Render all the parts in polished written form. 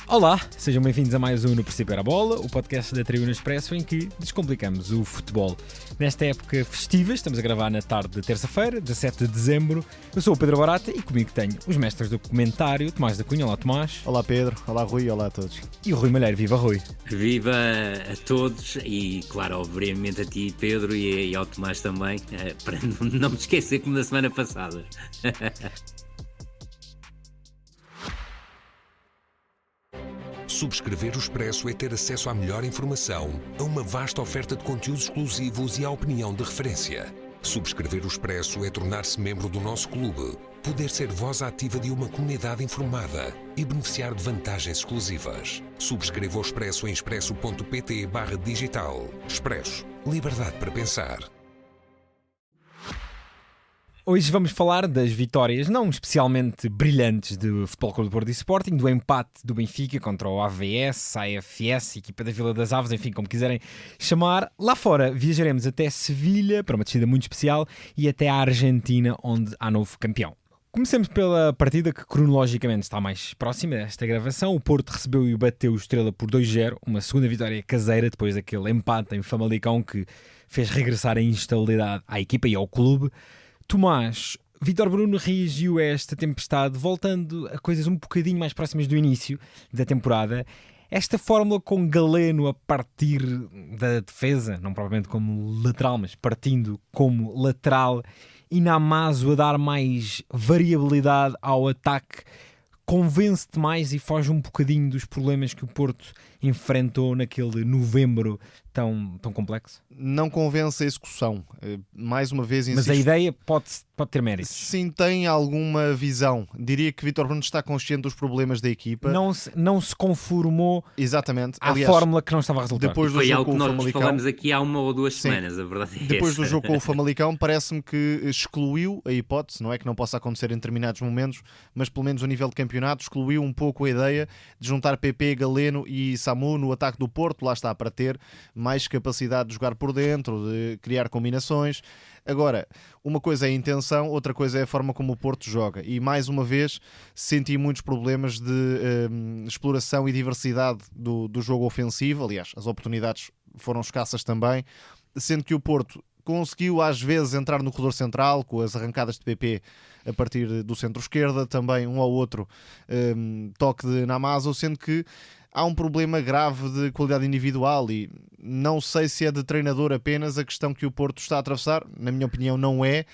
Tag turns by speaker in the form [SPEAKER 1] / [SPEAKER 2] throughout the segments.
[SPEAKER 1] Olá, sejam bem-vindos a mais um No Princípio Era Bola, o podcast da Tribuna Expresso em que descomplicamos o futebol. Nesta época festiva, estamos a gravar na tarde de terça-feira, 17 de dezembro. Eu sou o Pedro Barata e comigo tenho os mestres do comentário, Tomás da Cunha. Olá, Tomás.
[SPEAKER 2] Olá, Pedro. Olá, Rui. Olá a todos.
[SPEAKER 1] E o Rui Malheiro. Viva, Rui.
[SPEAKER 3] Viva a todos e, claro, obviamente a ti, Pedro, e ao Tomás também, para não me esquecer como na semana passada.
[SPEAKER 4] Subscrever o Expresso é ter acesso à melhor informação, a uma vasta oferta de conteúdos exclusivos e à opinião de referência. Subscrever o Expresso é tornar-se membro do nosso clube, poder ser voz ativa de uma comunidade informada e beneficiar de vantagens exclusivas. Subscreva o Expresso em expresso.pt/digital. Expresso. Liberdade para pensar.
[SPEAKER 1] Hoje vamos falar das vitórias, não especialmente brilhantes, do Futebol Clube do Porto e Sporting, do empate do Benfica contra o AVS, AFS, equipa da Vila das Aves, enfim, como quiserem chamar. Lá fora viajaremos até Sevilha, para uma descida muito especial, e até à Argentina, onde há novo campeão. Comecemos pela partida que cronologicamente está mais próxima desta gravação. O Porto recebeu e bateu o Estrela por 2-0, uma segunda vitória caseira depois daquele empate em Famalicão que fez regressar a instabilidade à equipa e ao clube. Tomás, Vítor Bruno reagiu a esta tempestade voltando a coisas um bocadinho mais próximas do início da temporada. Esta fórmula com Galeno a partir da defesa, não propriamente como lateral, mas partindo como lateral, e Namazo a dar mais variabilidade ao ataque, convence-te mais e foge um bocadinho dos problemas que o Porto enfrentou naquele novembro tão complexo?
[SPEAKER 2] Não convence a execução. Mais uma vez insisto.
[SPEAKER 1] Mas a ideia pode ter méritos.
[SPEAKER 2] Sim, tem alguma visão. Diria que Vítor Bruno está consciente dos problemas da equipa.
[SPEAKER 1] Não se conformou.
[SPEAKER 2] Exatamente.
[SPEAKER 1] À
[SPEAKER 2] Aliás,
[SPEAKER 1] fórmula que não estava a resultar.
[SPEAKER 2] Depois do
[SPEAKER 3] Foi
[SPEAKER 2] jogo
[SPEAKER 3] algo
[SPEAKER 2] com
[SPEAKER 3] que
[SPEAKER 2] o
[SPEAKER 3] nós
[SPEAKER 2] Famalicão,
[SPEAKER 3] falamos aqui há 1 ou 2
[SPEAKER 2] Sim.
[SPEAKER 3] semanas, a verdade é
[SPEAKER 2] depois
[SPEAKER 3] essa.
[SPEAKER 2] do jogo com o Famalicão, parece-me que excluiu a hipótese, não é que não possa acontecer em determinados momentos, mas pelo menos a nível de campeonato, excluiu um pouco a ideia de juntar PP, Galeno e Samu no ataque do Porto. Lá está, para ter mais capacidade de jogar por dentro, de criar combinações. Agora, uma coisa é a intenção, outra coisa é a forma como o Porto joga. E mais uma vez senti muitos problemas de exploração e diversidade do jogo ofensivo. Aliás, as oportunidades foram escassas também, sendo que o Porto conseguiu às vezes entrar no corredor central com as arrancadas de PP a partir do centro-esquerda, também um ao outro toque de Namazo, sendo que há um problema grave de qualidade individual e não sei se é de treinador apenas a questão que o Porto está a atravessar. Na minha opinião não é.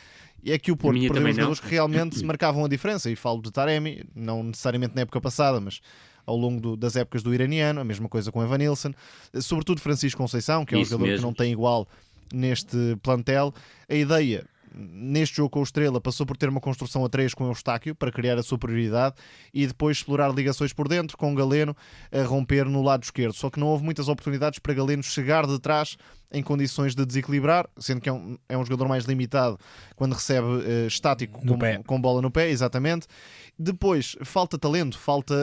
[SPEAKER 2] E é que o Porto perdeu os jogadores que realmente marcavam a diferença, e falo de Taremi, não necessariamente na época passada, mas ao longo das épocas do iraniano, a mesma coisa com Evanilson, sobretudo Francisco Conceição, que é um jogador mesmo que não tem igual neste plantel. A ideia neste jogo com o Estrela passou por ter uma construção a 3 com o Eustáquio para criar a superioridade e depois explorar ligações por dentro, com Galeno a romper no lado esquerdo. Só que não houve muitas oportunidades para Galeno chegar de trás em condições de desequilibrar, sendo que é um jogador mais limitado quando recebe estático, com bola no pé, exatamente. Depois, falta talento, falta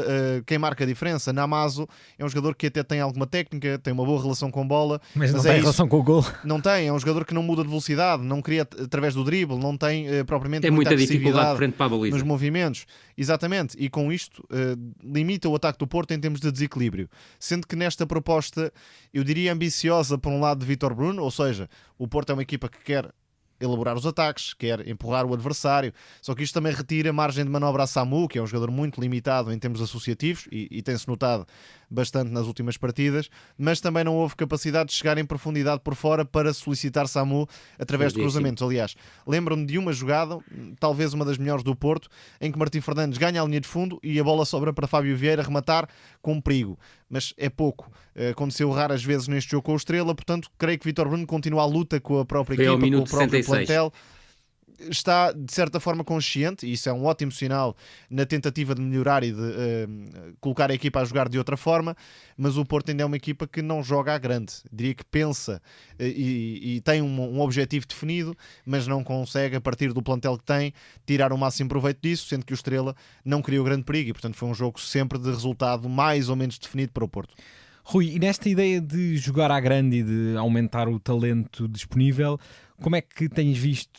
[SPEAKER 2] quem marca a diferença. Namazo é um jogador que até tem alguma técnica, tem uma boa relação com bola,
[SPEAKER 1] mas não tem relação com o gol.
[SPEAKER 2] Não tem, é um jogador que não muda de velocidade, não cria através do drible, não tem propriamente
[SPEAKER 3] tem muita dificuldade
[SPEAKER 2] frente
[SPEAKER 3] para a baliza
[SPEAKER 2] nos movimentos. Exatamente, e com isto limita o ataque do Porto em termos de desequilíbrio. Sendo que nesta proposta, eu diria ambiciosa por um lado de Vítor Bruno, ou seja, o Porto é uma equipa que quer elaborar os ataques, quer empurrar o adversário, só que isto também retira margem de manobra a Samu, que é um jogador muito limitado em termos associativos e tem-se notado bastante nas últimas partidas, mas também não houve capacidade de chegar em profundidade por fora para solicitar Samu através de cruzamentos. Aliás, lembro-me de uma jogada, talvez uma das melhores do Porto, em que Martim Fernandes ganha a linha de fundo e a bola sobra para Fábio Vieira rematar com perigo, mas é pouco. Aconteceu raras vezes neste jogo com o Estrela, portanto creio que Vítor Bruno continua a luta com a própria equipa, com o próprio plantel. Está de certa forma consciente, e isso é um ótimo sinal na tentativa de melhorar e de colocar a equipa a jogar de outra forma, mas o Porto ainda é uma equipa que não joga à grande. Diria que pensa e tem um objetivo definido, mas não consegue, a partir do plantel que tem, tirar o máximo proveito disso, sendo que o Estrela não criou grande perigo e portanto foi um jogo sempre de resultado mais ou menos definido para o Porto.
[SPEAKER 1] Rui, e nesta ideia de jogar à grande e de aumentar o talento disponível, como é que tens visto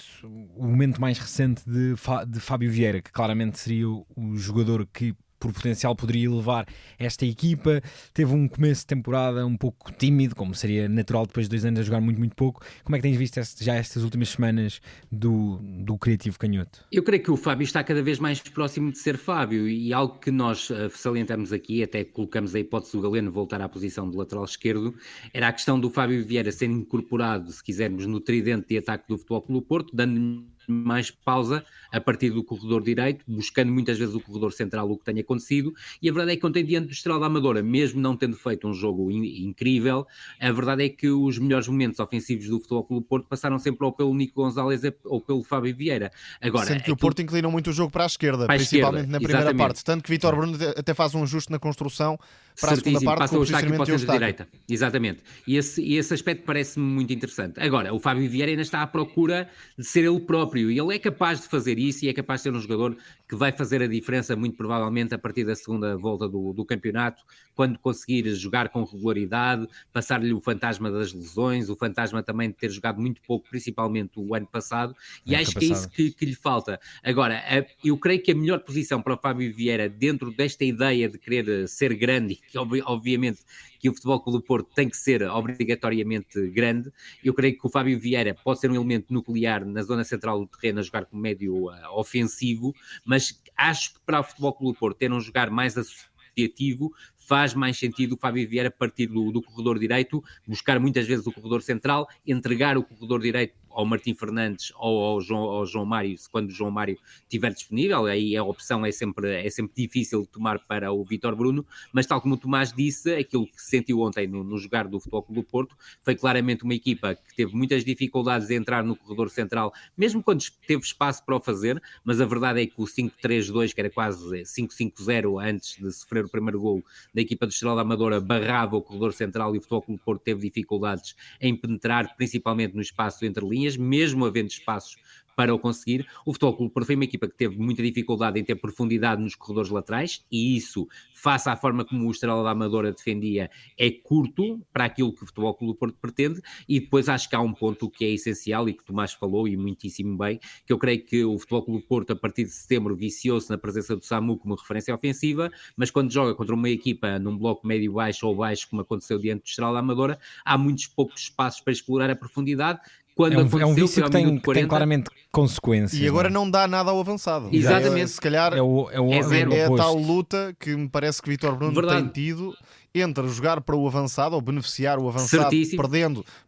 [SPEAKER 1] o momento mais recente de Fábio Vieira, que claramente seria o jogador que por potencial poderia elevar esta equipa. Teve um começo de temporada um pouco tímido, como seria natural depois de 2 anos a jogar muito, muito pouco. Como é que tens visto já estas últimas semanas do Criativo Canhoto?
[SPEAKER 3] Eu creio que o Fábio está cada vez mais próximo de ser Fábio, e algo que nós salientamos aqui, até colocamos a hipótese do Galeno voltar à posição de lateral esquerdo, era a questão do Fábio Vieira ser incorporado, se quisermos, no tridente de ataque do Futebol Clube do Porto, dando mais pausa a partir do corredor direito, buscando muitas vezes o corredor central, o que tem acontecido, e a verdade é que ontem diante do Estrela da Amadora, mesmo não tendo feito um jogo incrível, a verdade é que os melhores momentos ofensivos do Futebol Clube do Porto passaram sempre ou pelo Nico Gonzalez ou pelo Fábio Vieira. Agora,
[SPEAKER 2] sendo que o Porto inclinou muito o jogo para a esquerda,
[SPEAKER 3] para a
[SPEAKER 2] principalmente
[SPEAKER 3] esquerda,
[SPEAKER 2] na primeira
[SPEAKER 3] exatamente.
[SPEAKER 2] parte, tanto que Vítor Bruno até faz um ajuste na construção para a segunda parte,
[SPEAKER 3] passa
[SPEAKER 2] com
[SPEAKER 3] o
[SPEAKER 2] o
[SPEAKER 3] Eustáquio para o
[SPEAKER 2] posicionamento de
[SPEAKER 3] centro de
[SPEAKER 2] Eustáquio.
[SPEAKER 3] direita. Exatamente. E esse aspecto parece-me muito interessante. Agora, o Fábio Vieira ainda está à procura de ser ele próprio, e ele é capaz de fazer isso, e é capaz de ser um jogador que vai fazer a diferença, muito provavelmente, a partir da segunda volta do campeonato, quando conseguir jogar com regularidade, passar-lhe o fantasma das lesões, o fantasma também de ter jogado muito pouco, principalmente o ano passado, e acho que é isso que lhe falta. Agora, eu creio que a melhor posição para o Fábio Vieira, dentro desta ideia de querer ser grande, que obviamente que o Futebol Clube do Porto tem que ser obrigatoriamente grande, eu creio que o Fábio Vieira pode ser um elemento nuclear na zona central do terreno a jogar como médio ofensivo, mas acho que para o Futebol Clube do Porto ter um jogar mais associativo, faz mais sentido o Fábio Vieira partir do corredor direito, buscar muitas vezes o corredor central, entregar o corredor direito ao Martim Fernandes ou ao João Mário, quando o João Mário estiver disponível. Aí a opção é sempre difícil de tomar para o Vítor Bruno, mas tal como o Tomás disse, aquilo que se sentiu ontem no jogar do Futebol Clube do Porto foi claramente uma equipa que teve muitas dificuldades em entrar no corredor central, mesmo quando teve espaço para o fazer, mas a verdade é que o 5-3-2, que era quase 5-5-0 antes de sofrer o primeiro golo da equipa do Estrela da Amadora, barrava o corredor central, e o Futebol Clube do Porto teve dificuldades em penetrar, principalmente no espaço entre linhas, mesmo havendo espaços para o conseguir. O Futebol Clube do Porto foi uma equipa que teve muita dificuldade em ter profundidade nos corredores laterais, e isso, face à forma como o Estrela da Amadora defendia, é curto para aquilo que o Futebol Clube do Porto pretende. E depois acho que há um ponto que é essencial e que o Tomás falou, e muitíssimo bem, que eu creio que o Futebol Clube do Porto, a partir de setembro, viciou-se na presença do Samu como referência ofensiva, mas quando joga contra uma equipa num bloco médio-baixo ou baixo, como aconteceu diante do Estrela da Amadora, há muitos poucos espaços para explorar a profundidade. Quando
[SPEAKER 1] é um vício que tem claramente consequências.
[SPEAKER 2] E agora não dá nada ao avançado.
[SPEAKER 3] Exatamente.
[SPEAKER 2] Se calhar
[SPEAKER 1] é
[SPEAKER 2] a tal luta que me parece que Vítor Bruno tem tido entre jogar para o avançado ou beneficiar o avançado,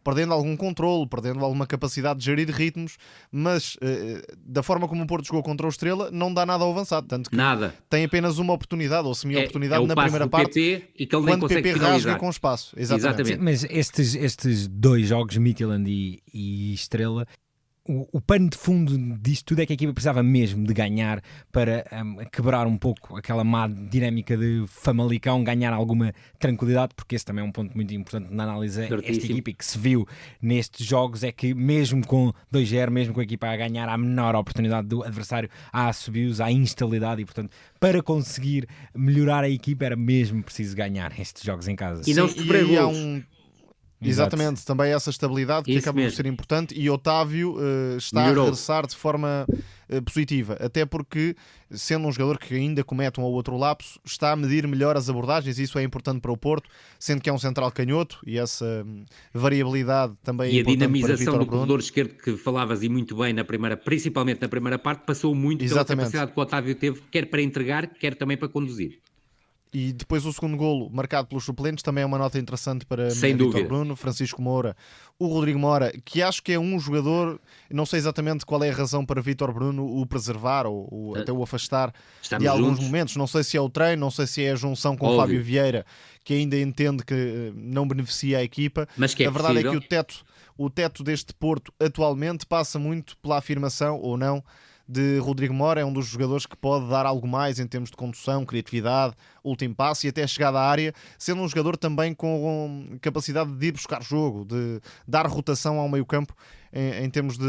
[SPEAKER 2] perdendo algum controle, perdendo alguma capacidade de gerir ritmos, mas da forma como o Porto jogou contra o Estrela, não dá nada ao avançado, tanto que tem apenas uma oportunidade ou semi-oportunidade na primeira parte,
[SPEAKER 3] PP, e que ele
[SPEAKER 2] quando
[SPEAKER 3] nem consegue
[SPEAKER 2] PP rasga com espaço. Exatamente.
[SPEAKER 1] Mas estes 2 jogos, Midtjylland e Estrela, o pano de fundo disto tudo é que a equipa precisava mesmo de ganhar para quebrar um pouco aquela má dinâmica de Famalicão, ganhar alguma tranquilidade, porque esse também é um ponto muito importante na análise. Esta equipa, e que se viu nestes jogos, é que mesmo com 2-0, mesmo com a equipa a ganhar, há menor oportunidade do adversário, há assobios, há instabilidade, e portanto para conseguir melhorar a equipa era mesmo preciso ganhar estes jogos em casa.
[SPEAKER 3] E não sofrer golos.
[SPEAKER 2] Exatamente, também essa estabilidade que acaba por ser importante, e Otávio está a regressar de forma positiva, até porque, sendo um jogador que ainda comete um ou outro lapso, está a medir melhor as abordagens, e isso é importante para o Porto, sendo que é um central canhoto, e essa variabilidade também é importante para Vítor Bruno.
[SPEAKER 3] E a dinamização do corredor esquerdo que falavas, e muito bem, principalmente na primeira parte, passou muito pela capacidade que o Otávio teve, quer para entregar, quer também para conduzir.
[SPEAKER 2] E depois o segundo golo, marcado pelos suplentes, também é uma nota interessante para Vítor Bruno, Francisco Moura, o Rodrigo Mora, que acho que é um jogador, não sei exatamente qual é a razão para Vítor Bruno o preservar ou até o afastar de alguns momentos. Não sei se é o treino, não sei se é a junção com o Fábio Vieira, que ainda entende que não beneficia a equipa.
[SPEAKER 3] Mas que
[SPEAKER 2] a verdade é que o teto deste Porto atualmente passa muito pela afirmação ou não de Rodrigo Mora. É um dos jogadores que pode dar algo mais em termos de condução, criatividade, último passe e até chegada à área, sendo um jogador também com capacidade de ir buscar jogo, de dar rotação ao meio campo em termos de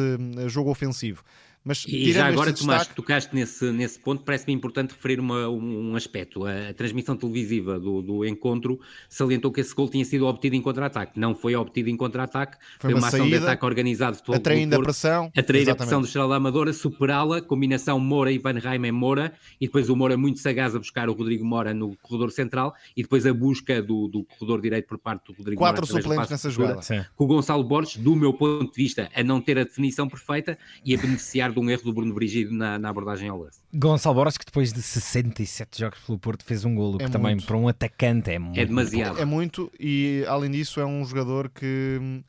[SPEAKER 2] jogo ofensivo. Mas,
[SPEAKER 3] E já agora,
[SPEAKER 2] este
[SPEAKER 3] Tomás,
[SPEAKER 2] destaque,
[SPEAKER 3] que tocaste nesse ponto, parece-me importante referir um aspecto. A transmissão televisiva do encontro salientou que esse gol tinha sido obtido em contra-ataque. Não foi obtido em contra-ataque,
[SPEAKER 2] foi
[SPEAKER 3] foi
[SPEAKER 2] uma
[SPEAKER 3] uma ação de
[SPEAKER 2] saída,
[SPEAKER 3] ataque organizado do Futebol Clube do
[SPEAKER 2] atraindo a
[SPEAKER 3] Porto,
[SPEAKER 2] pressão.
[SPEAKER 3] atrair a
[SPEAKER 2] Exatamente.
[SPEAKER 3] pressão do Estrela da Amadora, superá-la, combinação Moura e Van Rijmen-Moura, e depois o Moura muito sagaz a buscar o Rodrigo Moura no corredor central, e depois a busca do corredor direito por parte do Rodrigo Moura.
[SPEAKER 2] 4 suplentes nessa jogada.
[SPEAKER 3] Com o Gonçalo Borges, do meu ponto de vista, a não ter a definição perfeita e a beneficiar de um erro do Bruno Brigido na abordagem ao lance.
[SPEAKER 1] Gonçalo Borges, que depois de 67 jogos pelo Porto fez um golo, que também para um atacante é muito.
[SPEAKER 3] É demasiado.
[SPEAKER 2] É muito, e além disso é um jogador que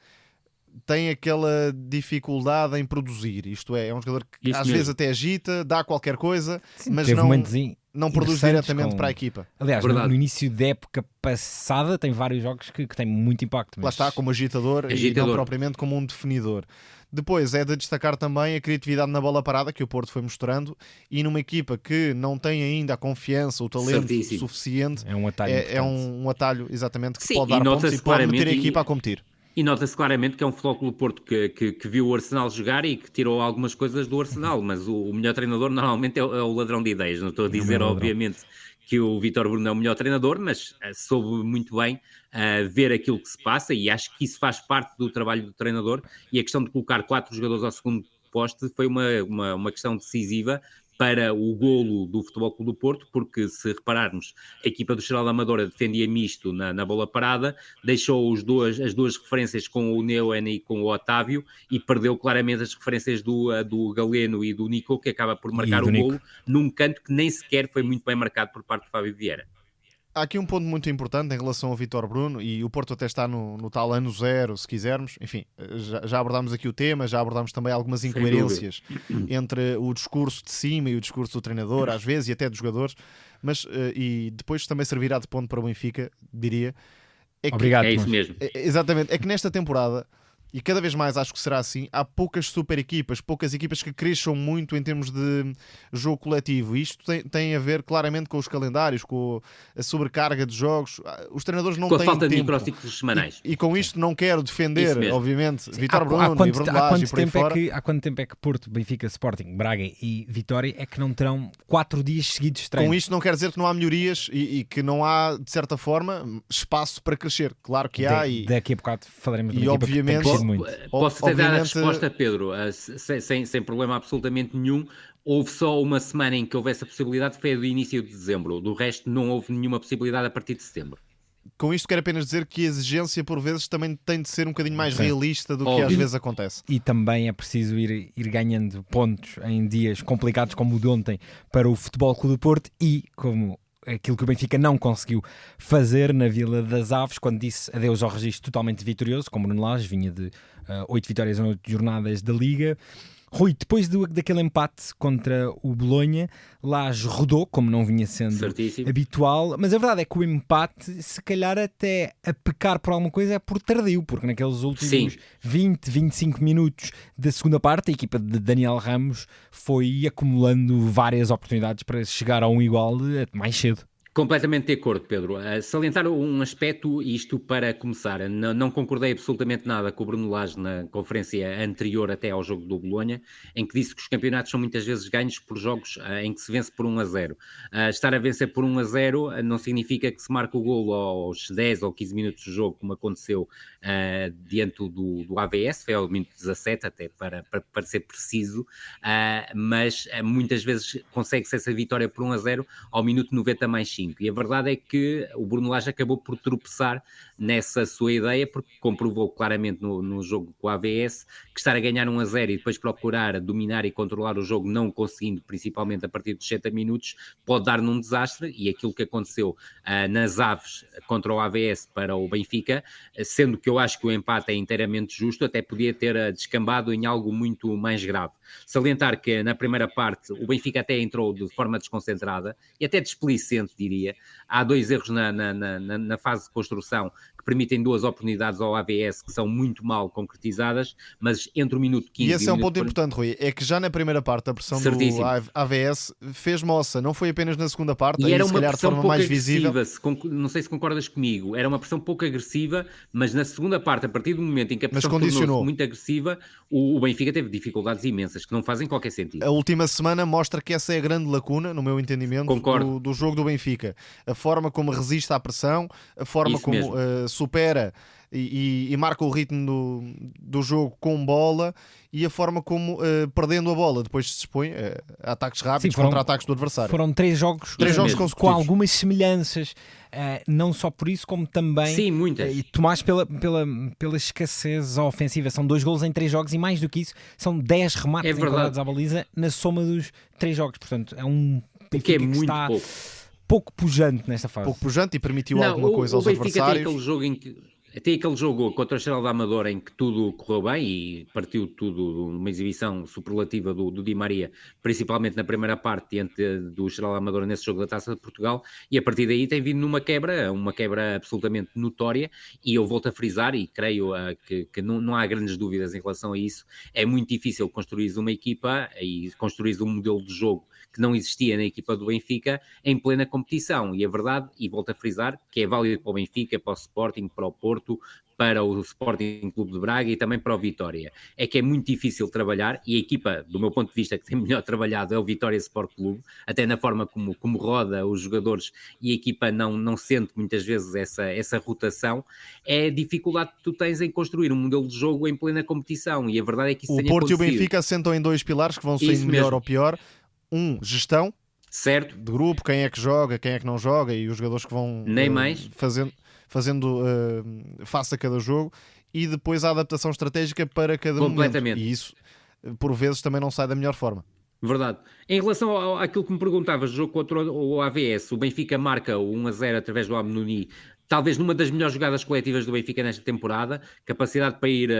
[SPEAKER 2] tem aquela dificuldade em produzir. Isto é um jogador que
[SPEAKER 3] Isso
[SPEAKER 2] às
[SPEAKER 3] mesmo.
[SPEAKER 2] vezes até agita, dá qualquer coisa,
[SPEAKER 1] Sim,
[SPEAKER 2] mas
[SPEAKER 1] teve
[SPEAKER 2] não
[SPEAKER 1] momentos
[SPEAKER 2] produz
[SPEAKER 1] interessantes
[SPEAKER 2] diretamente para a equipa.
[SPEAKER 1] Aliás,
[SPEAKER 3] Verdade.
[SPEAKER 1] no início da época passada tem vários jogos que têm muito impacto.
[SPEAKER 2] Lá está, como agitador e não propriamente como um definidor. Depois é de destacar também a criatividade na bola parada que o Porto foi mostrando, e numa equipa que não tem ainda a confiança, o talento
[SPEAKER 3] Certíssimo.
[SPEAKER 2] suficiente,
[SPEAKER 1] É um atalho
[SPEAKER 2] é um atalho exatamente que
[SPEAKER 3] Sim,
[SPEAKER 2] pode
[SPEAKER 3] e
[SPEAKER 2] dar pontos
[SPEAKER 3] nota-se
[SPEAKER 2] e pode meter a
[SPEAKER 3] claramente,
[SPEAKER 2] equipa a competir.
[SPEAKER 3] E nota-se claramente que é um Futebol Clube do Porto que viu o Arsenal jogar e que tirou algumas coisas do Arsenal, mas o melhor treinador normalmente é o ladrão de ideias. Não estou a dizer, obviamente, que o Vítor Bruno é o melhor treinador, mas soube muito bem ver aquilo que se passa, e acho que isso faz parte do trabalho do treinador, e a questão de colocar 4 jogadores ao segundo poste foi uma questão decisiva para o golo do Futebol Clube do Porto, porque se repararmos, a equipa do Estrela da Amadora defendia misto na bola parada, deixou as duas referências com o Neuen e com o Otávio, e perdeu claramente as referências do Galeno e do Nico, que acaba por marcar o golo num canto que nem sequer foi muito bem marcado por parte do Fábio Vieira.
[SPEAKER 2] Há aqui um ponto muito importante em relação ao Vítor Bruno, e o Porto até está no tal ano zero, se quisermos. Enfim, já abordámos aqui o tema, já abordámos também algumas incoerências entre o discurso de cima e o discurso do treinador, às vezes, e até dos jogadores, mas e depois também servirá de ponto para o Benfica, diria.
[SPEAKER 1] Obrigado.
[SPEAKER 3] É isso mesmo.
[SPEAKER 2] Exatamente, é que nesta temporada, e cada vez mais acho que será assim, há poucas super equipas, poucas equipas que cresçam muito em termos de jogo coletivo. E isto tem a ver claramente com os calendários, com a sobrecarga de jogos. Os treinadores não têm tempo.
[SPEAKER 3] Com a falta de microciclos semanais.
[SPEAKER 2] E com isto não quero defender, obviamente, Vítor Bruno e Bruno
[SPEAKER 1] há
[SPEAKER 2] Lage e por aí fora.
[SPEAKER 1] Há quanto tempo é que Porto, Benfica, Sporting, Braga e Vitória é que não terão 4 dias seguidos de treino?
[SPEAKER 2] Com isto não quer dizer que não há melhorias e que não há, de certa forma, espaço para crescer. Claro que há.
[SPEAKER 1] Daqui a bocado falaremos de
[SPEAKER 2] uma equipa que tem crescido
[SPEAKER 1] muito.
[SPEAKER 3] Posso até dar a resposta, Pedro, sem problema absolutamente nenhum. Houve só uma semana em que houve essa possibilidade, foi do início de dezembro. Do resto, não houve nenhuma possibilidade a partir de setembro.
[SPEAKER 2] Com isto quero apenas dizer que a exigência, por vezes, também tem de ser um bocadinho mais realista do que às vezes acontece.
[SPEAKER 1] E também é preciso ir ganhando pontos em dias complicados como o de ontem para o Futebol Clube do Porto, e como aquilo que o Benfica não conseguiu fazer na Vila das Aves, quando disse adeus ao registro totalmente vitorioso, como o Bruno Lage vinha de 8 vitórias em 8 jornadas da Liga. Rui, depois daquele empate contra o Bolonha, Lage rodou, como não vinha sendo habitual, mas a verdade é que o empate, se calhar até a pecar por alguma coisa, é por tardio, porque naqueles últimos 20, 25 minutos da segunda parte, a equipa de Daniel Ramos foi acumulando várias oportunidades para chegar a um igual mais cedo.
[SPEAKER 3] Completamente de acordo, Pedro. Salientar um aspecto, isto para começar, não concordei absolutamente nada com o Bruno Lage na conferência anterior até ao jogo do Bolonha, em que disse que os campeonatos são muitas vezes ganhos por jogos em que se vence por 1-0. Estar a vencer por 1-0 não significa que se marque o golo aos 10 ou 15 minutos do jogo, como aconteceu diante do AVS, foi ao minuto 17 até, para ser preciso, mas muitas vezes consegue-se essa vitória por 1-0 ao minuto 90 mais 5. E a verdade é que o Bruno Lage acabou por tropeçar nessa sua ideia, porque comprovou claramente no jogo com o AVS que estar a ganhar 1-0 e depois procurar dominar e controlar o jogo, não conseguindo, principalmente a partir dos 70 minutos, pode dar num desastre, e aquilo que aconteceu nas Aves contra o AVS para o Benfica, sendo que eu acho que o empate é inteiramente justo, até podia ter descambado em algo muito mais grave. Salientar que na primeira parte o Benfica até entrou de forma desconcentrada e até displicente, diria. Há 2 erros na fase de construção que permitem 2 oportunidades ao AVS que são muito mal concretizadas, mas entre o minuto 15
[SPEAKER 2] e esse é um ponto
[SPEAKER 3] 40...
[SPEAKER 2] importante, Rui, é que já na primeira parte a pressão
[SPEAKER 3] Certíssimo.
[SPEAKER 2] do AVS fez moça, não foi apenas na segunda parte,
[SPEAKER 3] E
[SPEAKER 2] aí,
[SPEAKER 3] era
[SPEAKER 2] se
[SPEAKER 3] uma
[SPEAKER 2] calhar de
[SPEAKER 3] pressão
[SPEAKER 2] forma
[SPEAKER 3] pouco
[SPEAKER 2] mais
[SPEAKER 3] agressiva,
[SPEAKER 2] visível.
[SPEAKER 3] não sei se concordas comigo, era uma pressão pouco agressiva, mas na segunda parte, a partir do momento em que a
[SPEAKER 2] Mas
[SPEAKER 3] pressão
[SPEAKER 2] condicionou.
[SPEAKER 3] tornou-se muito agressiva, o Benfica teve dificuldades imensas, que não fazem qualquer sentido.
[SPEAKER 2] A última semana mostra que essa é a grande lacuna, no meu entendimento, do jogo do Benfica. A forma como resiste à pressão, a forma
[SPEAKER 3] Isso
[SPEAKER 2] como supera e marca o ritmo do jogo com bola e a forma como, perdendo a bola, depois se expõe a ataques rápidos, contra-ataques do adversário.
[SPEAKER 1] Foram 3 jogos,
[SPEAKER 2] consecutivos,
[SPEAKER 1] com algumas semelhanças, não só por isso, como também...
[SPEAKER 3] Sim, muitas.
[SPEAKER 1] E Tomás, pela escassez ofensiva, são 2 golos em 3 jogos e mais do que isso, são 10 remates enquadrados à baliza na soma dos 3 jogos. Portanto, é um Benfica que
[SPEAKER 3] muito
[SPEAKER 1] está
[SPEAKER 3] pouco
[SPEAKER 1] pujante nesta fase.
[SPEAKER 2] Pouco pujante e permitiu alguma coisa aos adversários.
[SPEAKER 3] Tem aquele jogo contra o Estrela da Amadora em que tudo correu bem e partiu tudo numa exibição superlativa do Di Maria, principalmente na primeira parte diante do Estrela da Amadora nesse jogo da Taça de Portugal, e a partir daí tem vindo uma quebra absolutamente notória, e eu volto a frisar, e creio que não há grandes dúvidas em relação a isso. É muito difícil construir uma equipa e construir um modelo de jogo que não existia na equipa do Benfica em plena competição, e a verdade, e volto a frisar, que é válido para o Benfica, para o Sporting, para o Porto, para o Sporting Clube de Braga e também para o Vitória. É que é muito difícil trabalhar, e a equipa, do meu ponto de vista, que tem melhor trabalhado é o Vitória Sport Clube, até na forma como roda os jogadores, e a equipa não sente muitas vezes essa rotação. É a dificuldade que tu tens em construir um modelo de jogo em plena competição, e a verdade é que isso tem
[SPEAKER 2] Porto
[SPEAKER 3] acontecido.
[SPEAKER 2] E o Benfica assentam em 2 pilares que vão sair melhor ou pior. Gestão,
[SPEAKER 3] certo,
[SPEAKER 2] de grupo, quem é que joga, quem é que não joga, e os jogadores que vão
[SPEAKER 3] nem mais
[SPEAKER 2] fazendo face a cada jogo, e depois a adaptação estratégica para cada momento. E isso, por vezes, também não sai da melhor forma.
[SPEAKER 3] Verdade. Em relação àquilo que me perguntavas, jogo contra o AVS, o Benfica marca o 1-0 através do Amnouni, talvez numa das melhores jogadas coletivas do Benfica nesta temporada, capacidade para ir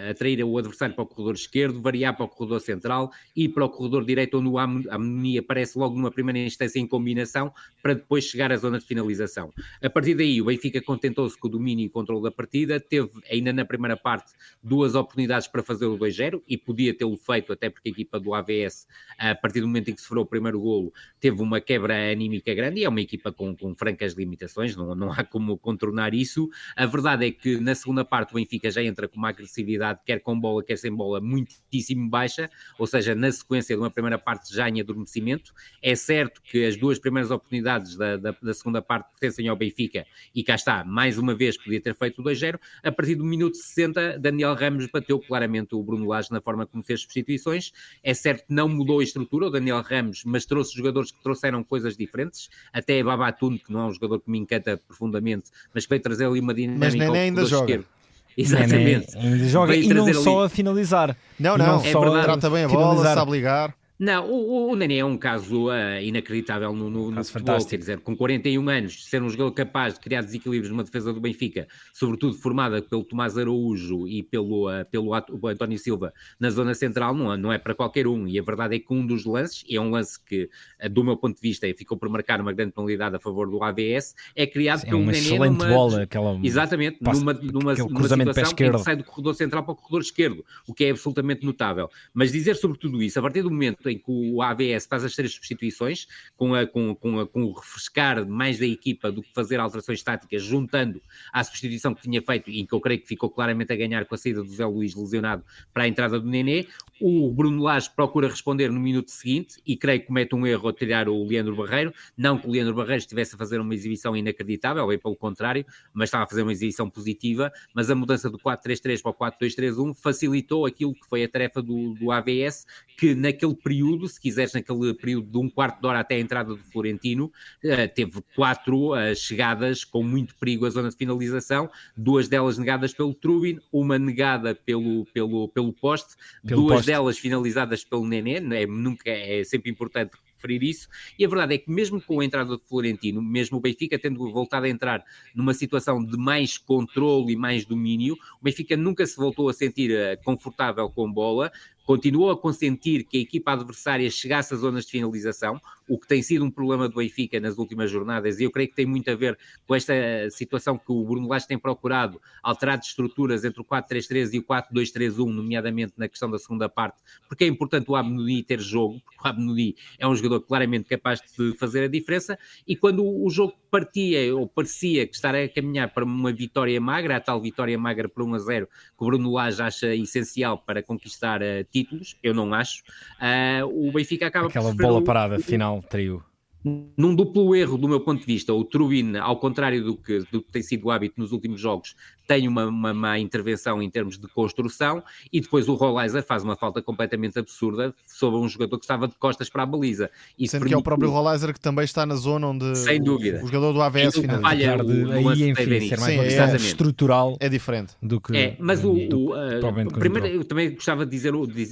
[SPEAKER 3] atrair o adversário para o corredor esquerdo, variar para o corredor central, ir para o corredor direito, onde o Amnouni aparece logo numa primeira instância em combinação, para depois chegar à zona de finalização. A partir daí, o Benfica contentou-se com o domínio e controle da partida, teve ainda na primeira parte 2 oportunidades para fazer o 2-0, e podia tê-lo feito, até porque a equipa do AVS, a partir do momento em que sofreu o primeiro golo, teve uma quebra anímica grande, e é uma equipa com francas limitações, não há como contornar isso. A verdade é que na segunda parte o Benfica já entra com uma agressividade, quer com bola, quer sem bola, muitíssimo baixa, ou seja, na sequência de uma primeira parte já em adormecimento. É certo que as 2 primeiras oportunidades da segunda parte pertencem ao Benfica, e cá está, mais uma vez podia ter feito o 2-0. A partir do minuto 60, Daniel Ramos bateu claramente o Bruno Lage na forma como fez substituições. É certo que não mudou a estrutura, o Daniel Ramos, mas trouxe jogadores que trouxeram coisas diferentes, até Babatunde, que não é um jogador que me encanta profundamente, mas que veio trazer ali uma dinâmica.
[SPEAKER 2] Mas Nené ainda joga.
[SPEAKER 3] Esquerdo. Exatamente.
[SPEAKER 1] Ainda joga, e não só a finalizar.
[SPEAKER 2] Não,
[SPEAKER 3] é verdade.
[SPEAKER 2] Trata bem a bola, sabe ligar.
[SPEAKER 3] Não, o Nené é um caso inacreditável no futebol,
[SPEAKER 1] fantástico.
[SPEAKER 3] quer dizer, com 41 anos, ser um jogador capaz de criar desequilíbrios numa defesa do Benfica, sobretudo formada pelo Tomás Araújo e pelo António Silva na zona central, não é para qualquer um, e a verdade é que um dos lances, e é um lance que, do meu ponto de vista, ficou por marcar uma grande penalidade a favor do AVS, é criado pelo Nené
[SPEAKER 1] excelente bola,
[SPEAKER 3] exatamente, numa situação em que sai do corredor central para o corredor esquerdo, o que é absolutamente notável. Mas dizer sobre tudo isso, a partir do momento em que o AVS faz as 3 substituições, com o refrescar mais da equipa do que fazer alterações táticas, juntando à substituição que tinha feito, e que eu creio que ficou claramente a ganhar com a saída do Zé Luís lesionado para a entrada do Nené, o Bruno Lage procura responder no minuto seguinte, e creio que comete um erro ao tirar o Leandro Barreiro. Não que o Leandro Barreiro estivesse a fazer uma exibição inacreditável, bem pelo contrário, mas estava a fazer uma exibição positiva, mas a mudança do 4-3-3 para o 4-2-3-1 facilitou aquilo que foi a tarefa do AVS, que naquele período, se quiseres, naquele período de um quarto de hora até a entrada do Florentino, teve 4 chegadas com muito perigo à zona de finalização, 2 delas negadas pelo Trubin, uma negada pelo poste, 2 delas finalizadas pelo Nené. É sempre importante referir isso, e a verdade é que mesmo com a entrada do Florentino, mesmo o Benfica tendo voltado a entrar numa situação de mais controle e mais domínio, o Benfica nunca se voltou a sentir confortável com bola, continuou a consentir que a equipa adversária chegasse às zonas de finalização, o que tem sido um problema do Benfica nas últimas jornadas, e eu creio que tem muito a ver com esta situação que o Bruno Lage tem procurado alterar de estruturas entre o 4-3-3 e o 4-2-3-1, nomeadamente na questão da segunda parte, porque é importante o Abnouni ter jogo, porque o Abnouni é um jogador claramente capaz de fazer a diferença, e quando o jogo partia, ou parecia que estar a caminhar para uma vitória magra, a tal vitória magra por 1-0, que o Bruno Lage acha essencial para conquistar títulos, eu não acho, o Benfica acaba
[SPEAKER 1] aquela
[SPEAKER 3] por
[SPEAKER 1] bola parada final, trio.
[SPEAKER 3] Num duplo erro do meu ponto de vista. O Trubin, ao contrário do que tem sido o hábito nos últimos jogos, tem uma má intervenção em termos de construção, e depois o Rolaiser faz uma falta completamente absurda sobre um jogador que estava de costas para a baliza.
[SPEAKER 2] Sendo que é o próprio Rolaiser que também está na zona onde
[SPEAKER 3] sem dúvida.
[SPEAKER 2] o jogador do AVS finaliza.
[SPEAKER 1] Apesar de aí, enfim, ser mais estrutural
[SPEAKER 2] é diferente
[SPEAKER 1] do que...
[SPEAKER 3] mas primeiro eu também gostava de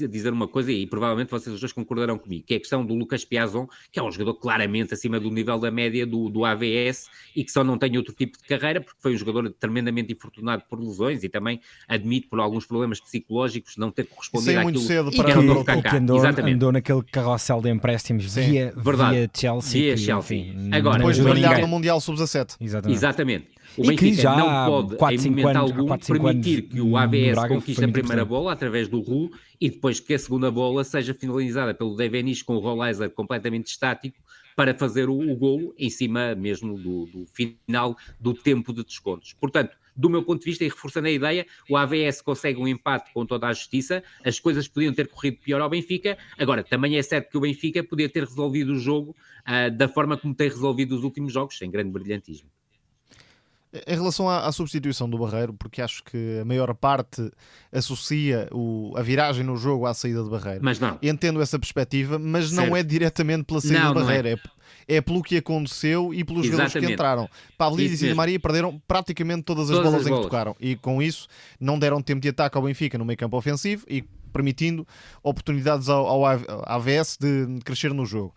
[SPEAKER 3] dizer uma coisa, e provavelmente vocês os dois concordarão comigo, que é a questão do Lucas Piazon, que é um jogador claramente acima do nível da média do AVS, e que só não tem outro tipo de carreira, porque foi um jogador tremendamente infortunado por lesões, e também admite por alguns problemas psicológicos não ter correspondido àquilo
[SPEAKER 2] que era o novo Kaká.
[SPEAKER 1] Andou naquele carrossel de empréstimos via Chelsea. Enfim,
[SPEAKER 3] agora,
[SPEAKER 2] depois de brilhar no Mundial Sub-17.
[SPEAKER 3] Exatamente. O Benfica não pode, em momento algum, permitir que o AVS conquiste a primeira bola através do Ru, e depois que a segunda bola seja finalizada pelo Devenish com o Rolaiser completamente estático para fazer o golo em cima mesmo do final do tempo de descontos. Portanto, do meu ponto de vista, e reforçando a ideia, o AVS consegue um empate com toda a justiça, as coisas podiam ter corrido pior ao Benfica. Agora, também é certo que o Benfica podia ter resolvido o jogo da forma como tem resolvido os últimos jogos, sem grande brilhantismo.
[SPEAKER 2] Em relação à substituição do Barreiro, porque acho que a maior parte associa a viragem no jogo à saída de Barreiro.
[SPEAKER 3] Mas não.
[SPEAKER 2] Entendo essa perspectiva, mas não é diretamente pela saída de Barreiro. É pelo que aconteceu e pelos jogadores que entraram. Pavlidis e Di Maria perderam praticamente todas as bolas em que tocaram, e com isso não deram tempo de ataque ao Benfica no meio campo ofensivo, e permitindo oportunidades ao AVS de crescer no jogo.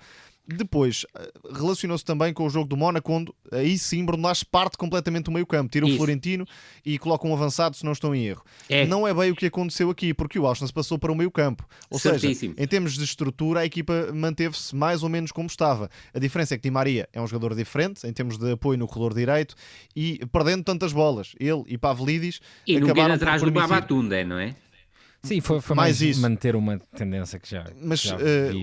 [SPEAKER 2] Depois, relacionou-se também com o jogo do Mónaco, onde aí sim Bruno Lage parte completamente do meio campo, tira o Florentino e coloca um avançado, se não estou em erro. Não é bem o que aconteceu aqui, porque o Austin se passou para o meio campo. Ou seja, em termos de estrutura, a equipa manteve-se mais ou menos como estava. A diferença é que Di Maria é um jogador diferente, em termos de apoio no corredor direito, e perdendo tantas bolas, ele e Pavlidis
[SPEAKER 3] acabaram atrás do Babatunde, não é?
[SPEAKER 1] Sim, foi mais isso. Manter uma tendência que já.
[SPEAKER 2] Mas já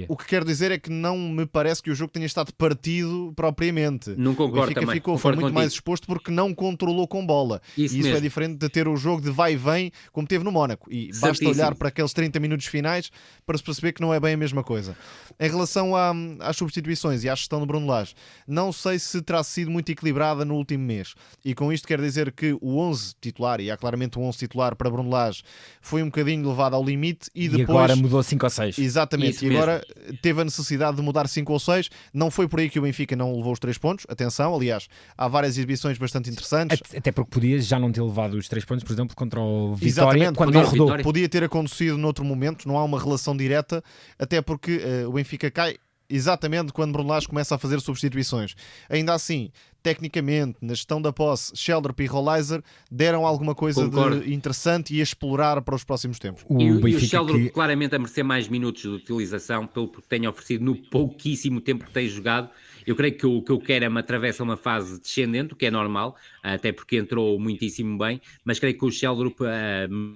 [SPEAKER 2] o que quero dizer é que não me parece que o jogo tenha estado partido propriamente.
[SPEAKER 3] Não concordo.
[SPEAKER 2] O Benfica foi muito mais exposto porque não controlou com bola. Isso é diferente de ter o jogo de vai e vem, como teve no Mónaco. E basta olhar para aqueles 30 minutos finais para se perceber que não é bem a mesma coisa. Em relação às substituições e à gestão do Bruno Lage, não sei se terá sido muito equilibrada no último mês. E com isto quero dizer que o 11 titular, e há claramente um 11 titular para Bruno Lage, foi um bocadinho levado ao limite, e depois
[SPEAKER 1] agora mudou 5 ou 6.
[SPEAKER 2] Exatamente,
[SPEAKER 3] isso
[SPEAKER 2] e
[SPEAKER 3] mesmo.
[SPEAKER 2] Agora teve a necessidade de mudar 5 ou 6. Não foi por aí que o Benfica não levou os 3 pontos. Atenção, aliás, há várias exibições bastante interessantes.
[SPEAKER 1] Até porque podia já não ter levado os 3 pontos, por exemplo, contra o Vitória.
[SPEAKER 2] Exatamente,
[SPEAKER 1] quando não rodou.
[SPEAKER 2] Podia ter acontecido noutro momento, não há uma relação direta, até porque o Benfica cai exatamente quando Bruno Lage começa a fazer substituições. Ainda assim, tecnicamente, na gestão da posse, Sheldrop e Rolaiser deram alguma coisa de interessante e a explorar para os próximos tempos.
[SPEAKER 3] E o Sheldrop claramente a merecer mais minutos de utilização, pelo que tem oferecido no pouquíssimo tempo que tem jogado. Eu creio que o que eu quero é uma atravessa uma fase descendente, o que é normal, até porque entrou muitíssimo bem, mas creio que o Sheldrop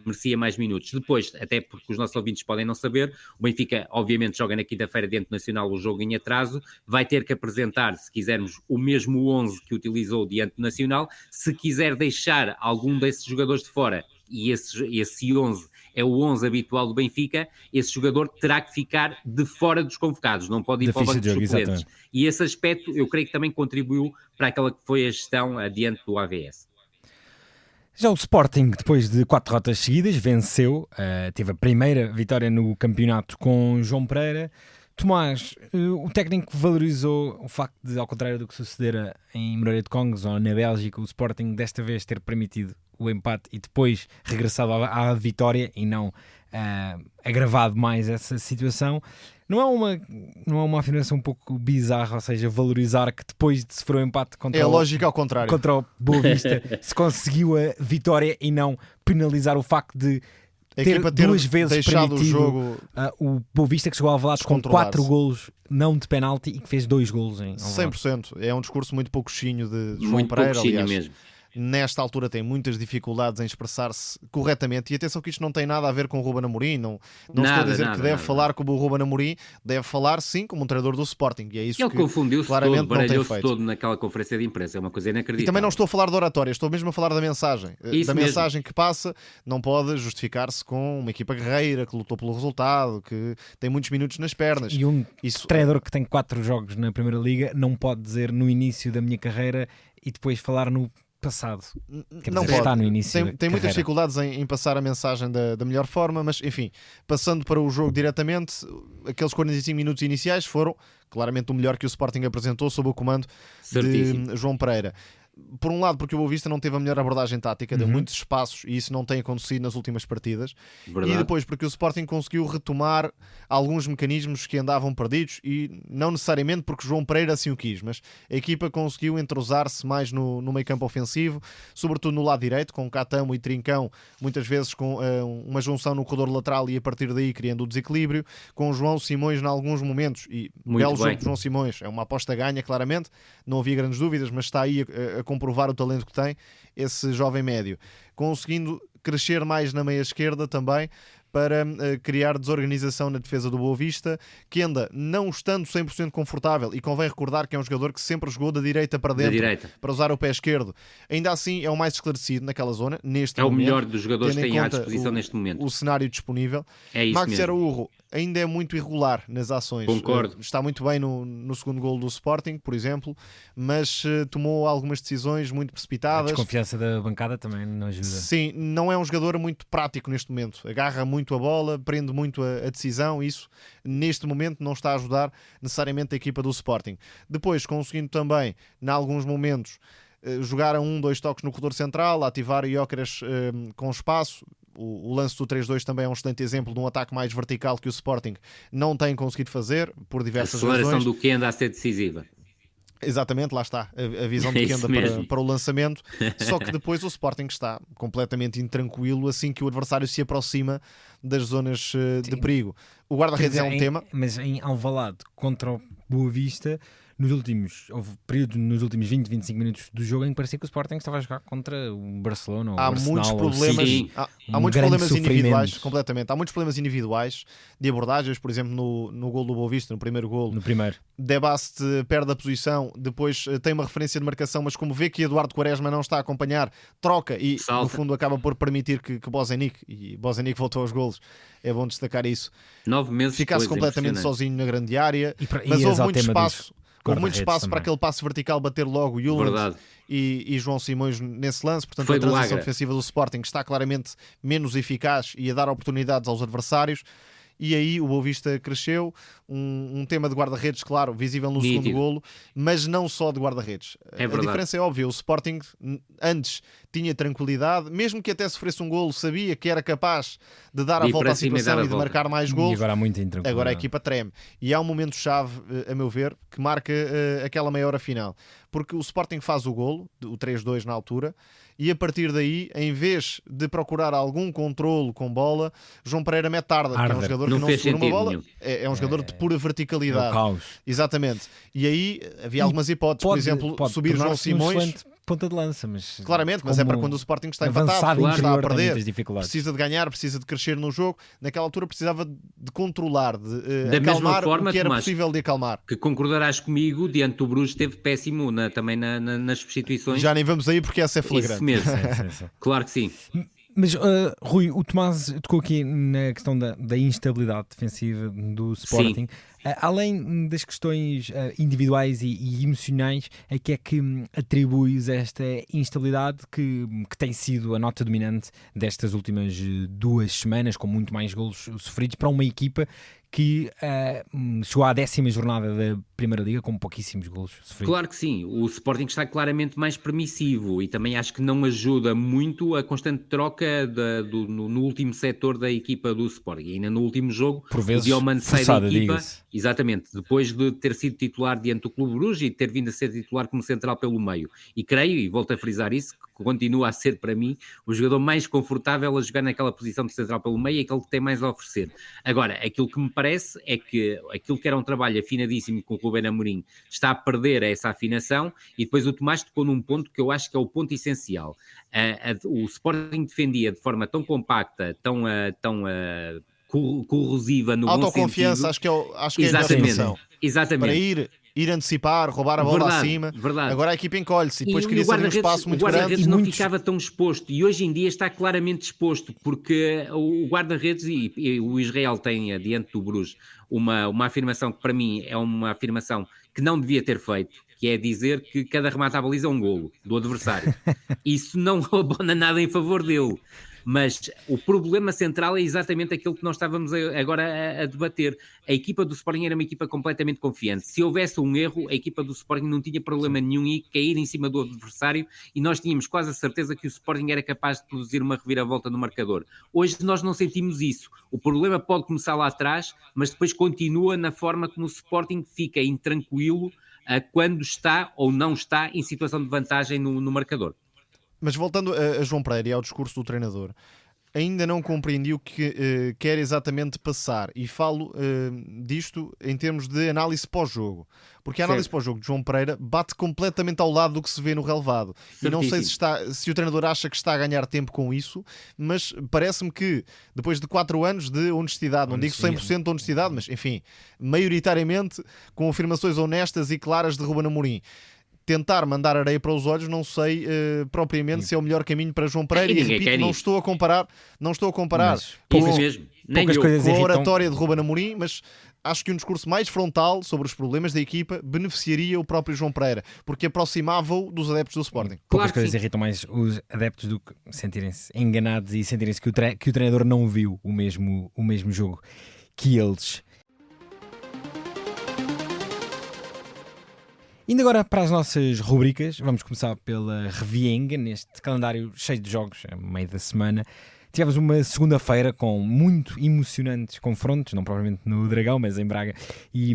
[SPEAKER 3] merecia mais minutos. Depois, até porque os nossos ouvintes podem não saber, o Benfica obviamente joga na quinta-feira diante do Nacional o jogo em atraso, vai ter que apresentar, se quisermos, o mesmo 11 que utilizou diante do Nacional. Se quiser deixar algum desses jogadores de fora, e esse 11 é o 11 habitual do Benfica, esse jogador terá que ficar de fora dos convocados, não pode ir para o banco dos suplentes. E esse aspecto eu creio que também contribuiu para aquela que foi a gestão adiante do AVS.
[SPEAKER 1] Já o Sporting, depois de 4 derrotas seguidas, venceu, teve a primeira vitória no campeonato com João Pereira. Tomás, o técnico valorizou o facto de, ao contrário do que sucedera em Moreira de Cónegos ou na Bélgica, o Sporting desta vez ter permitido o empate e depois regressado à vitória e não agravado mais essa situação. Não é uma afirmação um pouco bizarra, ou seja, valorizar que depois de sofrer o empate contra
[SPEAKER 2] a lógica ao contrário.
[SPEAKER 1] Contra o Boa Vista se conseguiu a vitória e não penalizar o facto de
[SPEAKER 2] A equipa ter
[SPEAKER 1] duas vezes
[SPEAKER 2] deixado o
[SPEAKER 1] permitido
[SPEAKER 2] jogo
[SPEAKER 1] o Boa Vista, que chegou ao Alvalade com
[SPEAKER 2] descontrolar-se.
[SPEAKER 1] 4 golos não de penalti e que fez 2 golos em Alvalade.
[SPEAKER 2] 100%. É um discurso muito poucochinho de João
[SPEAKER 3] Muito
[SPEAKER 2] Pereira,
[SPEAKER 3] pouquinho
[SPEAKER 2] aliás.
[SPEAKER 3] mesmo.
[SPEAKER 2] Nesta altura tem muitas dificuldades em expressar-se corretamente, e atenção que isto não tem nada a ver com o Ruben Amorim, não estou a dizer que deve falar como o Ruben Amorim, deve falar sim como um treinador do Sporting, e é isso
[SPEAKER 3] Ele
[SPEAKER 2] que
[SPEAKER 3] confundiu-se
[SPEAKER 2] claramente
[SPEAKER 3] todo,
[SPEAKER 2] não tem
[SPEAKER 3] baralhou-se
[SPEAKER 2] feito.
[SPEAKER 3] todo naquela conferência de imprensa, é uma coisa inacreditável.
[SPEAKER 2] E também não estou a falar de oratória, estou mesmo a falar da mensagem.
[SPEAKER 3] Isso
[SPEAKER 2] da
[SPEAKER 3] mesmo.
[SPEAKER 2] mensagem que passa, não pode justificar-se com uma equipa guerreira que lutou pelo resultado, que tem muitos minutos nas pernas.
[SPEAKER 1] E um
[SPEAKER 2] Isso
[SPEAKER 1] treinador que tem 4 jogos na Primeira Liga não pode dizer no início da minha carreira e depois falar no passado. Quer
[SPEAKER 2] não
[SPEAKER 1] dizer,
[SPEAKER 2] pode.
[SPEAKER 1] está no início da
[SPEAKER 2] Tem muitas
[SPEAKER 1] carreira.
[SPEAKER 2] dificuldades em passar a mensagem da melhor forma, mas enfim, passando para o jogo diretamente, aqueles 45 minutos iniciais foram claramente o melhor que o Sporting apresentou sob o comando
[SPEAKER 3] Certíssimo.
[SPEAKER 2] de João Pereira. Por um lado, porque o Boa Vista não teve a melhor abordagem tática, deu muitos espaços e isso não tem acontecido nas últimas partidas.
[SPEAKER 3] Verdade.
[SPEAKER 2] E depois, porque o Sporting conseguiu retomar alguns mecanismos que andavam perdidos, e não necessariamente porque João Pereira assim o quis, mas a equipa conseguiu entrosar-se mais no meio campo ofensivo, sobretudo no lado direito, com Catamo e Trincão, muitas vezes com uma junção no corredor lateral e a partir daí criando o desequilíbrio, com João Simões em alguns momentos, e
[SPEAKER 3] Muito
[SPEAKER 2] belo jogo
[SPEAKER 3] bem.
[SPEAKER 2] de João Simões, é uma aposta ganha claramente, não havia grandes dúvidas, mas está aí a comprovar o talento que tem esse jovem médio, conseguindo crescer mais na meia esquerda também para criar desorganização na defesa do Boa Vista, que anda não estando 100% confortável, e convém recordar que é um jogador que sempre jogou da direita para
[SPEAKER 3] Da
[SPEAKER 2] dentro,
[SPEAKER 3] direita.
[SPEAKER 2] para usar o pé esquerdo. Ainda assim é o mais esclarecido naquela zona, neste
[SPEAKER 3] É o
[SPEAKER 2] momento,
[SPEAKER 3] melhor dos jogadores que
[SPEAKER 2] tendo em
[SPEAKER 3] tem à
[SPEAKER 2] conta
[SPEAKER 3] disposição neste momento.
[SPEAKER 2] o cenário disponível.
[SPEAKER 3] É isso
[SPEAKER 2] Max
[SPEAKER 3] mesmo.
[SPEAKER 2] Araújo ainda é muito irregular nas ações.
[SPEAKER 3] Concordo.
[SPEAKER 2] Está muito bem no segundo golo do Sporting, por exemplo, mas tomou algumas decisões muito
[SPEAKER 1] A
[SPEAKER 2] precipitadas.
[SPEAKER 1] desconfiança da bancada também não ajuda.
[SPEAKER 2] Sim, não é um jogador muito prático neste momento. Agarra muito a bola, prende muito a decisão. Isso, neste momento, não está a ajudar necessariamente a equipa do Sporting. Depois, conseguindo também, em alguns momentos, jogar a 1-2 toques no corredor central, ativar Gyökeres com espaço. O lance do 3-2 também é um excelente exemplo de um ataque mais vertical que o Sporting não tem conseguido fazer, por
[SPEAKER 3] A
[SPEAKER 2] diversas
[SPEAKER 3] aceleração
[SPEAKER 2] razões.
[SPEAKER 3] do que anda a ser decisiva.
[SPEAKER 2] Exatamente, lá está a visão
[SPEAKER 3] É
[SPEAKER 2] de
[SPEAKER 3] isso
[SPEAKER 2] Kenda
[SPEAKER 3] mesmo.
[SPEAKER 2] para o lançamento. Só que depois o Sporting está completamente intranquilo assim que o adversário se aproxima das zonas de perigo. O guarda-redes é um tema.
[SPEAKER 1] Mas em Alvalade contra o Boa Vista, houve períodos nos últimos 20, 25 minutos do jogo em que parecia que o Sporting estava a jogar contra o Barcelona ou o
[SPEAKER 2] Há
[SPEAKER 1] Arsenal,
[SPEAKER 2] muitos
[SPEAKER 1] ou o
[SPEAKER 2] problemas,
[SPEAKER 1] City.
[SPEAKER 2] há
[SPEAKER 1] Um
[SPEAKER 2] muitos
[SPEAKER 1] grande
[SPEAKER 2] problemas
[SPEAKER 1] sofrimento.
[SPEAKER 2] individuais, completamente. Há muitos problemas individuais de abordagens, por exemplo, no gol do Boa Vista, no primeiro gol.
[SPEAKER 1] No primeiro.
[SPEAKER 2] Debast perde a posição, depois tem uma referência de marcação, mas como vê que Eduardo Quaresma não está a acompanhar, troca e
[SPEAKER 3] Salta.
[SPEAKER 2] no fundo acaba por permitir que Bozenic, e Bozenic voltou aos golos, é bom destacar isso,
[SPEAKER 3] 9 meses
[SPEAKER 2] ficasse
[SPEAKER 3] depois,
[SPEAKER 2] completamente
[SPEAKER 3] impressionante.
[SPEAKER 2] sozinho na grande área,
[SPEAKER 1] E
[SPEAKER 2] mas
[SPEAKER 1] ias
[SPEAKER 2] houve
[SPEAKER 1] ao
[SPEAKER 2] muito
[SPEAKER 1] tema
[SPEAKER 2] espaço.
[SPEAKER 1] dos
[SPEAKER 2] Houve muito
[SPEAKER 1] guarda-redes
[SPEAKER 2] espaço para
[SPEAKER 1] também.
[SPEAKER 2] aquele passe vertical bater logo Julent
[SPEAKER 3] Verdade.
[SPEAKER 2] e João Simões nesse lance. Portanto,
[SPEAKER 3] Foi
[SPEAKER 2] a transição
[SPEAKER 3] Blaga.
[SPEAKER 2] defensiva do Sporting está claramente menos eficaz e a dar oportunidades aos adversários. E aí o Boa Vista cresceu, um tema de guarda-redes, claro, visível no
[SPEAKER 3] Nítido.
[SPEAKER 2] segundo golo, mas não só de guarda-redes.
[SPEAKER 3] É
[SPEAKER 2] A
[SPEAKER 3] verdade.
[SPEAKER 2] diferença é óbvia, o Sporting antes tinha tranquilidade, mesmo que até sofresse um golo, sabia que era capaz de dar a
[SPEAKER 3] De ir
[SPEAKER 2] volta
[SPEAKER 3] para
[SPEAKER 2] à
[SPEAKER 3] cima e
[SPEAKER 2] situação
[SPEAKER 3] dar a
[SPEAKER 2] e de
[SPEAKER 3] volta.
[SPEAKER 2] marcar mais
[SPEAKER 1] E
[SPEAKER 2] golos.
[SPEAKER 1] agora há muita intranquilidade.
[SPEAKER 2] Agora a equipa treme. E há um momento-chave, a meu ver, que marca aquela meia hora final. Porque o Sporting faz o golo, o 3-2 na altura, e a partir daí, em vez de procurar algum controlo com bola, João Pereira mete Arda, que é um
[SPEAKER 1] Arda.
[SPEAKER 2] jogador
[SPEAKER 3] Não
[SPEAKER 2] que não
[SPEAKER 3] fez
[SPEAKER 2] segura uma
[SPEAKER 3] sentido
[SPEAKER 2] bola.
[SPEAKER 3] nenhum.
[SPEAKER 2] É um jogador de pura
[SPEAKER 1] É o
[SPEAKER 2] verticalidade.
[SPEAKER 1] caos.
[SPEAKER 2] Exatamente. E aí havia algumas hipóteses, por exemplo, subir João
[SPEAKER 1] tornar-se um
[SPEAKER 2] Simões.
[SPEAKER 1] excelente ponta de lança, mas
[SPEAKER 2] Claramente, mas é para quando o Sporting está empatado,
[SPEAKER 1] avançado
[SPEAKER 2] está a
[SPEAKER 1] interior tem
[SPEAKER 2] perder,
[SPEAKER 1] muitas dificuldades.
[SPEAKER 2] precisa de ganhar, precisa de crescer no jogo. Naquela altura precisava de controlar, de
[SPEAKER 3] Da mesma
[SPEAKER 2] acalmar
[SPEAKER 3] forma,
[SPEAKER 2] o que era
[SPEAKER 3] Tomás,
[SPEAKER 2] possível de acalmar.
[SPEAKER 3] Que concordarás comigo, diante do Bruges esteve péssimo também nas substituições.
[SPEAKER 2] Já nem vamos aí porque essa é flagrante.
[SPEAKER 3] Isso mesmo.
[SPEAKER 1] Sim, sim.
[SPEAKER 3] Claro que sim.
[SPEAKER 1] Mas, Rui, o Tomás tocou aqui na questão da instabilidade defensiva do Sporting. Além das questões individuais e emocionais, a que é que atribuis esta instabilidade que tem sido a nota dominante destas últimas 2 semanas, com muito mais golos sofridos, para uma equipa que chegou à 10ª jornada da Primeira Liga com pouquíssimos golos sofridos?
[SPEAKER 3] Claro que sim, o Sporting está claramente mais permissivo e também acho que não ajuda muito a constante troca no último setor da equipa do Sporting. E ainda no último jogo,
[SPEAKER 1] Por vezes
[SPEAKER 3] o Diomande sai da
[SPEAKER 1] forçada,
[SPEAKER 3] equipa
[SPEAKER 1] diga-se.
[SPEAKER 3] Exatamente, depois de ter sido titular diante do Clube Bruges e ter vindo a ser titular como central pelo meio. E creio, e volto a frisar isso, que continua a ser para mim o jogador mais confortável a jogar naquela posição de central pelo meio e aquele que tem mais a oferecer. Agora, aquilo que me parece é que aquilo que era um trabalho afinadíssimo com o Ruben Amorim está a perder essa afinação, e depois o Tomás tocou num ponto que eu acho que é o ponto essencial. O Sporting defendia de forma tão compacta, tão corrosiva no bom sentido.
[SPEAKER 2] Autoconfiança, acho que é a melhor expressão.
[SPEAKER 3] Exatamente.
[SPEAKER 2] Para ir antecipar, roubar a bola acima.
[SPEAKER 3] Verdade.
[SPEAKER 2] Agora a equipa encolhe-se e depois cria-se um espaço muito
[SPEAKER 3] grande. O guarda-redes não
[SPEAKER 2] muitos...
[SPEAKER 3] ficava tão exposto, e hoje em dia está claramente exposto, porque o guarda-redes e o Israel tem diante do Bruges uma afirmação que para mim é uma afirmação que não devia ter feito, que é dizer que cada remate à baliza é um golo do adversário. Isso não abona nada em favor dele. Mas o problema central é exatamente aquilo que nós estávamos agora a debater. A equipa do Sporting era uma equipa completamente confiante. Se houvesse um erro, a equipa do Sporting não tinha problema nenhum em cair em cima do adversário, e nós tínhamos quase a certeza que o Sporting era capaz de produzir uma reviravolta no marcador. Hoje nós não sentimos isso. O problema pode começar lá atrás, mas depois continua na forma como o Sporting fica intranquilo quando está ou não está em situação de vantagem no marcador.
[SPEAKER 2] Mas voltando a João Pereira e ao discurso do treinador, ainda não compreendi o que quer exatamente passar, e falo disto em termos de análise pós-jogo, porque a análise pós-jogo de João Pereira bate completamente ao lado do que se vê no relevado. E não sei se o treinador acha que está a ganhar tempo com isso, mas parece-me que depois de 4 anos de honestidade, não digo 100% de honestidade, mas enfim, maioritariamente com afirmações honestas e claras de Ruben Amorim, tentar mandar areia para os olhos, não sei propriamente se é o melhor caminho para João Pereira. E repito, não estou a comparar com a oratória de Ruben Amorim, mas acho que um discurso mais frontal sobre os problemas da equipa beneficiaria o próprio João Pereira, porque aproximava-o dos adeptos do Sporting.
[SPEAKER 1] Poucas coisas irritam mais os adeptos do que sentirem-se enganados e sentirem-se que o treinador não viu o mesmo jogo que eles. Indo agora para as nossas rubricas, vamos começar pela Revienga, neste calendário cheio de jogos, a meio da semana. Tivemos uma segunda-feira com muito emocionantes confrontos, não provavelmente no Dragão, mas em Braga, e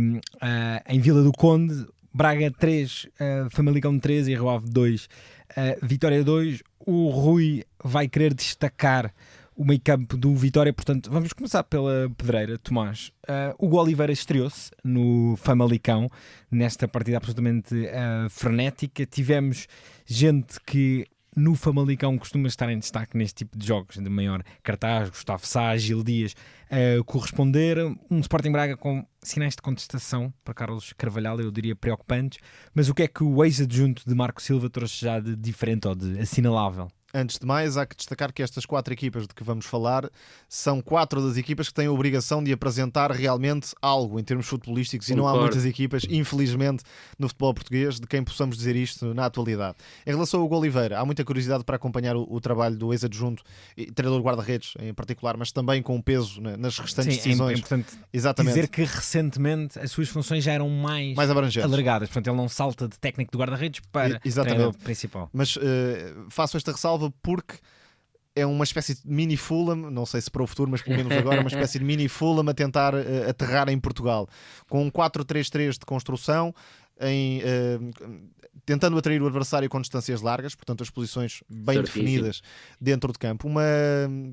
[SPEAKER 1] em Vila do Conde, Braga 3, Famalicão 3 e Rio Ave 2, Vitória 2. O Rui vai querer destacar o meio campo do Vitória, portanto vamos começar pela pedreira. Tomás, o Hugo Oliveira estreou-se no Famalicão nesta partida absolutamente frenética. Tivemos gente que no Famalicão costuma estar em destaque neste tipo de jogos de maior cartaz, Gustavo Sá, Gil Dias corresponder, um Sporting Braga com sinais de contestação para Carlos Carvalhal, eu diria preocupantes, mas o que é que o ex-adjunto de Marco Silva trouxe já de diferente ou de assinalável?
[SPEAKER 2] Antes de mais, há que destacar que estas 4 equipas de que vamos falar são 4 das equipas que têm a obrigação de apresentar realmente algo em termos futebolísticos. Concordo. E não há muitas equipas, infelizmente, no futebol português de quem possamos dizer isto na atualidade. Em relação ao Hugo Oliveira, há muita curiosidade para acompanhar o trabalho do ex-adjunto e treinador de guarda-redes em particular, mas também com peso nas restantes decisões.
[SPEAKER 1] É importante
[SPEAKER 2] Exatamente.
[SPEAKER 1] Dizer que recentemente as suas funções já eram mais alargadas, portanto ele não salta de técnico de guarda-redes para treinador principal.
[SPEAKER 2] Mas faço esta ressalva porque é uma espécie de mini Fulham, não sei se para o futuro, mas pelo menos agora uma espécie de mini Fulham a tentar aterrar em Portugal, com um 4-3-3 de construção, tentando atrair o adversário com distâncias largas, portanto as posições bem definidas dentro de campo. Uma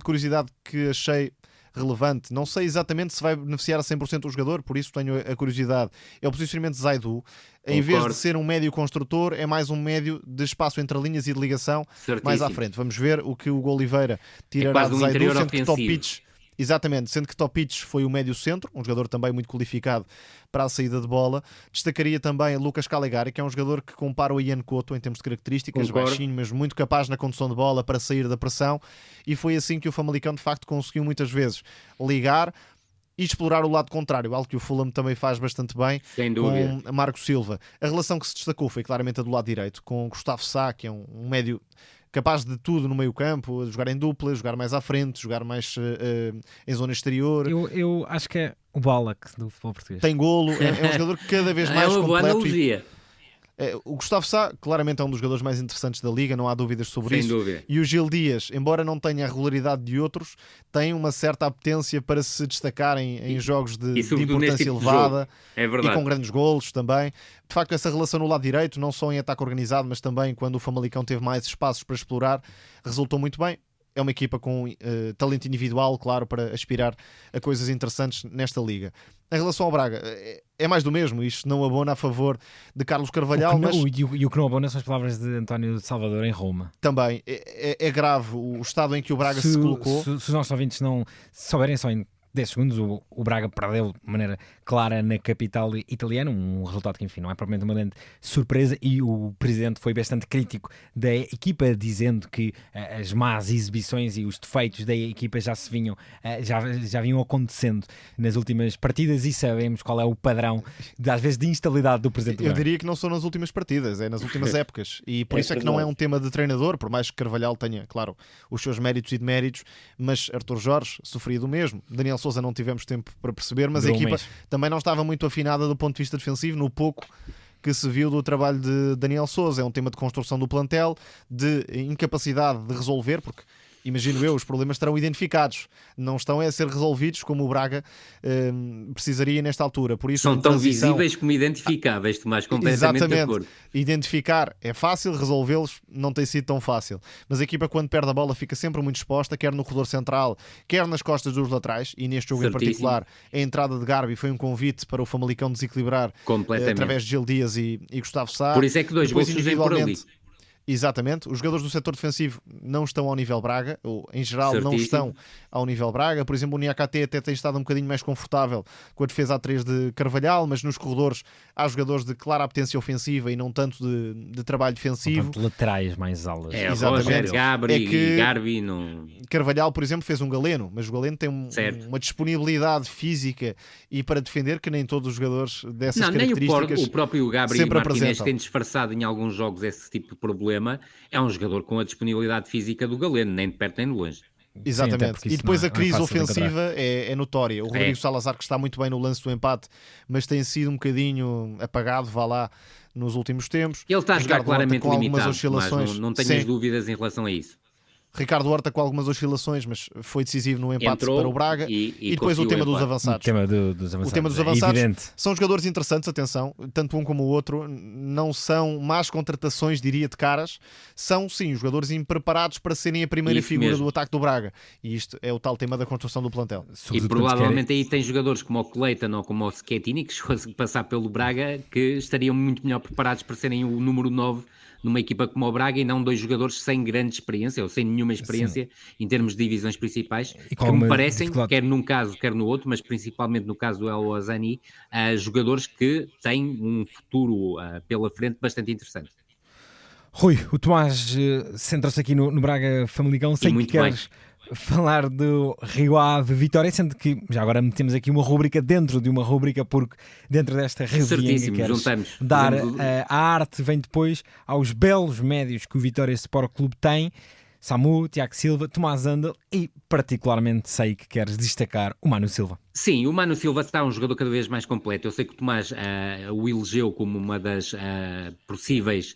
[SPEAKER 2] curiosidade que achei relevante, não sei exatamente se vai beneficiar a 100% o jogador, por isso tenho a curiosidade, é o posicionamento de Zaidu. Em vez de ser um médio construtor, é mais um médio de espaço entre linhas e de ligação. Mais à frente. Vamos ver o que o Hugo Oliveira tirará de Zaidu, sendo que Topic, exatamente, sendo que Topic foi o médio centro, um jogador também muito qualificado para a saída de bola. Destacaria também Lucas Calegari, que é um jogador que compara o Ian Couto em termos de características, baixinho, mas muito capaz na condução de bola para sair da pressão, e foi assim que o Famalicão de facto conseguiu muitas vezes ligar e explorar o lado contrário, algo que o Fulham também faz bastante bem, com Marco Silva. A relação que se destacou foi claramente a do lado direito, com Gustavo Sá, que é um médio capaz de tudo no meio campo, jogar em dupla, jogar mais à frente, jogar mais em zona exterior.
[SPEAKER 1] Eu acho que é o Ballack do futebol português.
[SPEAKER 2] Tem golo, é um jogador que cada vez mais
[SPEAKER 3] completo.
[SPEAKER 2] É uma boa
[SPEAKER 3] analogia.
[SPEAKER 2] O Gustavo Sá claramente é um dos jogadores mais interessantes da Liga, não há dúvidas sobre
[SPEAKER 3] Sem
[SPEAKER 2] isso.
[SPEAKER 3] dúvida.
[SPEAKER 2] E o Gil Dias, embora não tenha a regularidade de outros, tem uma certa apetência para se destacar em jogos de
[SPEAKER 3] sobretudo
[SPEAKER 2] importância
[SPEAKER 3] neste tipo de
[SPEAKER 2] elevada.
[SPEAKER 3] jogo. É
[SPEAKER 2] E
[SPEAKER 3] verdade.
[SPEAKER 2] com grandes golos também. De facto, essa relação no lado direito, não só em ataque organizado, mas também quando o Famalicão teve mais espaços para explorar, resultou muito bem. É uma equipa com talento individual, claro, para aspirar a coisas interessantes nesta liga. Em relação ao Braga, é mais do mesmo. Isto não abona a favor de Carlos Carvalhal, mas
[SPEAKER 1] E o que não abona são as palavras de António Salvador em Roma.
[SPEAKER 2] também é grave o estado em que o Braga se colocou.
[SPEAKER 1] Se os nossos ouvintes não souberem só em 10 segundos, o Braga perdeu de maneira clara na capital italiana, um resultado que, enfim, não é propriamente uma grande surpresa, e o presidente foi bastante crítico da equipa, dizendo que as más exibições e os defeitos da equipa já se vinham, já vinham acontecendo nas últimas partidas, e sabemos qual é o padrão, às vezes, de instabilidade do presidente do
[SPEAKER 2] Eu
[SPEAKER 1] Braga.
[SPEAKER 2] diria que não são nas últimas partidas, é nas últimas épocas. E por isso é que não é um tema de treinador, por mais que Carvalhal tenha, claro, os seus méritos e deméritos, mas Arthur Jorge sofria do mesmo. Daniel Sousa não tivemos tempo para perceber, mas
[SPEAKER 1] Durou
[SPEAKER 2] a
[SPEAKER 1] um
[SPEAKER 2] equipa
[SPEAKER 1] mês.
[SPEAKER 2] também não estava muito afinada do ponto de vista defensivo, no pouco que se viu do trabalho de Daniel Sousa. É um tema de construção do plantel, de incapacidade de resolver, porque imagino eu, os problemas estarão identificados, não estão a ser resolvidos como o Braga precisaria nesta altura. Por isso,
[SPEAKER 3] São
[SPEAKER 2] a
[SPEAKER 3] tão
[SPEAKER 2] transição-
[SPEAKER 3] visíveis como identificáveis, Tomás, completamente de
[SPEAKER 2] Exatamente.
[SPEAKER 3] acordo.
[SPEAKER 2] Identificar é fácil, resolvê-los não tem sido tão fácil. Mas a equipa, quando perde a bola, fica sempre muito exposta, quer no corredor central, quer nas costas dos laterais. E neste jogo em
[SPEAKER 3] Certíssimo.
[SPEAKER 2] particular, a entrada de Garbi foi um convite para o Famalicão desequilibrar
[SPEAKER 3] Completamente.
[SPEAKER 2] através de Gil Dias e Gustavo Sá.
[SPEAKER 3] Por isso é que dois
[SPEAKER 2] Depois,
[SPEAKER 3] gols surgem por ali.
[SPEAKER 2] individualmente, exatamente. Os jogadores do setor defensivo não estão ao nível Braga, ou em geral não
[SPEAKER 3] Certíssimo.
[SPEAKER 2] estão ao nível Braga. Por exemplo, o Niakate até tem estado um bocadinho mais confortável com a defesa a 3 de Carvalhal, mas nos corredores há jogadores de clara apetência ofensiva e não tanto de trabalho defensivo.
[SPEAKER 1] Portanto, laterais mais alas.
[SPEAKER 3] É,
[SPEAKER 2] Exatamente.
[SPEAKER 3] Roger, Gabri
[SPEAKER 2] É que-
[SPEAKER 3] e Garbi não...
[SPEAKER 2] Carvalhal, por exemplo, fez um Galeno, mas o Galeno tem
[SPEAKER 3] Certo.
[SPEAKER 2] uma disponibilidade física e para defender que nem todos os jogadores dessas
[SPEAKER 3] Não, nem
[SPEAKER 2] características
[SPEAKER 3] o próprio Gabri
[SPEAKER 2] sempre
[SPEAKER 3] Martinez
[SPEAKER 2] apresentam.
[SPEAKER 3] tem disfarçado em alguns jogos esse tipo de problema. É um jogador com a disponibilidade física do Galeno, nem de perto nem de longe.
[SPEAKER 1] Sim, até
[SPEAKER 2] Exatamente.
[SPEAKER 1] porque
[SPEAKER 2] E
[SPEAKER 1] isso
[SPEAKER 2] depois
[SPEAKER 1] não
[SPEAKER 2] a
[SPEAKER 1] é
[SPEAKER 2] crise
[SPEAKER 1] fácil de encontrar.
[SPEAKER 2] ofensiva é notória. O Rodrigo Salazar, que está muito bem no lance do empate, mas tem sido um bocadinho apagado, vá lá, nos últimos tempos.
[SPEAKER 3] Ele está a jogar
[SPEAKER 2] Ricardo Horta
[SPEAKER 3] claramente
[SPEAKER 2] com algumas
[SPEAKER 3] limitado, Tomás,
[SPEAKER 2] oscilações.
[SPEAKER 3] não tenhas
[SPEAKER 2] Sim.
[SPEAKER 3] dúvidas em relação a isso.
[SPEAKER 2] Ricardo Horta com algumas oscilações, mas foi decisivo no empate
[SPEAKER 3] Entrou
[SPEAKER 2] para o Braga.
[SPEAKER 3] e
[SPEAKER 2] Depois o
[SPEAKER 3] conseguiu
[SPEAKER 2] tema dos
[SPEAKER 3] empate.
[SPEAKER 1] O
[SPEAKER 2] avançados.
[SPEAKER 1] tema dos avançados.
[SPEAKER 2] O tema dos
[SPEAKER 1] é
[SPEAKER 2] avançados
[SPEAKER 1] evidente.
[SPEAKER 2] são jogadores interessantes, atenção, tanto um como o outro, não são más contratações, diria, de caras, são sim jogadores impreparados para serem a primeira
[SPEAKER 3] Isso
[SPEAKER 2] figura
[SPEAKER 3] mesmo.
[SPEAKER 2] do ataque do Braga. E isto é o tal tema da construção do plantel.
[SPEAKER 3] E
[SPEAKER 1] Sobretudo quando se
[SPEAKER 3] provavelmente aí tem jogadores como o Cleiton ou como o Schettini, que chegou a passar pelo Braga, que estariam muito melhor preparados para serem o número 9 numa equipa como o Braga, e não dois jogadores sem grande experiência ou sem nenhuma experiência em termos de divisões principais,
[SPEAKER 1] E com
[SPEAKER 3] que me
[SPEAKER 1] alguma
[SPEAKER 3] parecem,
[SPEAKER 1] dificuldade.
[SPEAKER 3] quer num caso, quer no outro, mas principalmente no caso do El Azani, jogadores que têm um futuro pela frente bastante interessante.
[SPEAKER 1] Rui, o Tomás centra-se aqui no Braga Famalicão. Sei que
[SPEAKER 3] muito
[SPEAKER 1] queres falar do Rio Ave Vitória, sendo que já agora metemos aqui uma rúbrica dentro de uma rúbrica, porque dentro desta resenha que
[SPEAKER 3] Certíssimo,
[SPEAKER 1] queres
[SPEAKER 3] juntamos.
[SPEAKER 1] dar
[SPEAKER 3] Fazemos
[SPEAKER 1] a arte vem depois aos belos médios que o Vitória Sport Clube tem. Samu, Tiago Silva, Tomás Andel e particularmente sei que queres destacar o Manu Silva.
[SPEAKER 3] Sim, o Manu Silva está um jogador cada vez mais completo. Eu sei que o Tomás o elegeu como uma das possíveis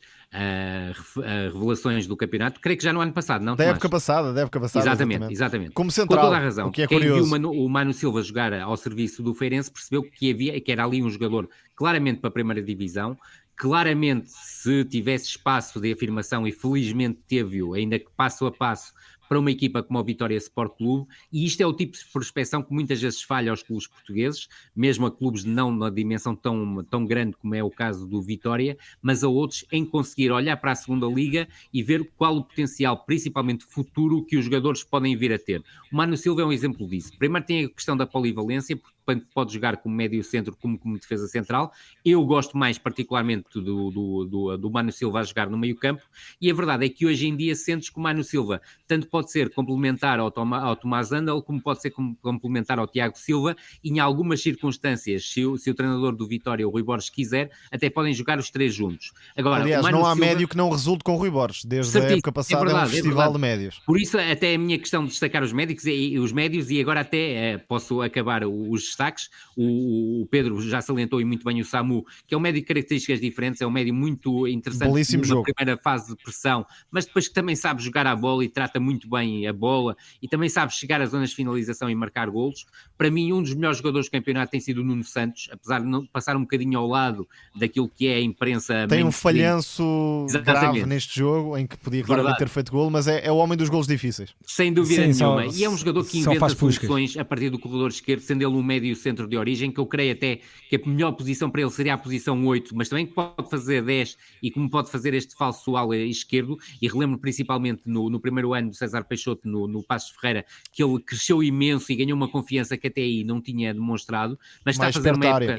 [SPEAKER 3] revelações do campeonato. Creio que já no ano passado, não,
[SPEAKER 2] Da
[SPEAKER 3] Tomás?
[SPEAKER 2] época passada.
[SPEAKER 3] Exatamente.
[SPEAKER 2] Como
[SPEAKER 3] Com
[SPEAKER 2] central,
[SPEAKER 3] toda a razão.
[SPEAKER 2] o que é
[SPEAKER 3] Quem viu
[SPEAKER 2] curioso.
[SPEAKER 3] o Manu Silva jogar ao serviço do Feirense percebeu que era ali um jogador claramente para a primeira divisão. Claramente, se tivesse espaço de afirmação, e felizmente teve-o, ainda que passo a passo, para uma equipa como o Vitória Sport Clube, e isto é o tipo de prospecção que muitas vezes falha aos clubes portugueses, mesmo a clubes não na dimensão tão grande como é o caso do Vitória, mas a outros em conseguir olhar para a segunda liga e ver qual o potencial, principalmente futuro, que os jogadores podem vir a ter. O Manu Silva é um exemplo disso. Primeiro tem a questão da polivalência, porque pode jogar como médio centro como defesa central. Eu gosto mais particularmente do Manu Silva a jogar no meio campo, e a verdade é que hoje em dia sentes que o Manu Silva tanto pode ser complementar ao Tomás Andel, como pode ser complementar ao Tiago Silva, e em algumas circunstâncias, se o treinador do Vitória, o Rui Borges, quiser, até podem jogar os três juntos. Agora,
[SPEAKER 2] Aliás,
[SPEAKER 3] o Manu
[SPEAKER 2] não há
[SPEAKER 3] Silva...
[SPEAKER 2] médio que não resulte com o Rui Borges. Desde a
[SPEAKER 3] Certíssimo.
[SPEAKER 2] época passada
[SPEAKER 3] É
[SPEAKER 2] é um
[SPEAKER 3] verdade,
[SPEAKER 2] festival de médios.
[SPEAKER 3] Por isso, até a minha questão de destacar os médios, e agora até posso acabar os destaques. O Pedro já salientou e muito bem o Samu, que é um médio de características diferentes, é um médio muito interessante na primeira fase de pressão, mas depois que também sabe jogar a bola e trata muito bem a bola e também sabe chegar às zonas de finalização e marcar golos. Para mim, um dos melhores jogadores do campeonato tem sido o Nuno Santos, apesar de não passar um bocadinho ao lado daquilo que é a imprensa.
[SPEAKER 2] Tem um falhanço grave neste jogo, em que podia claramente ter feito golo, mas é o homem dos golos difíceis.
[SPEAKER 3] Sem dúvida nenhuma. E é um jogador que inventa soluções a partir do corredor esquerdo, sendo ele um médio centro de origem, que eu creio até que a melhor posição para ele seria a posição 8, mas também que pode fazer 10 e como pode fazer este falso ala esquerdo. E relembro principalmente no primeiro ano do César Peixoto, no Passos Ferreira, que ele cresceu imenso e ganhou uma confiança que até aí não tinha demonstrado, mas está a fazer uma época...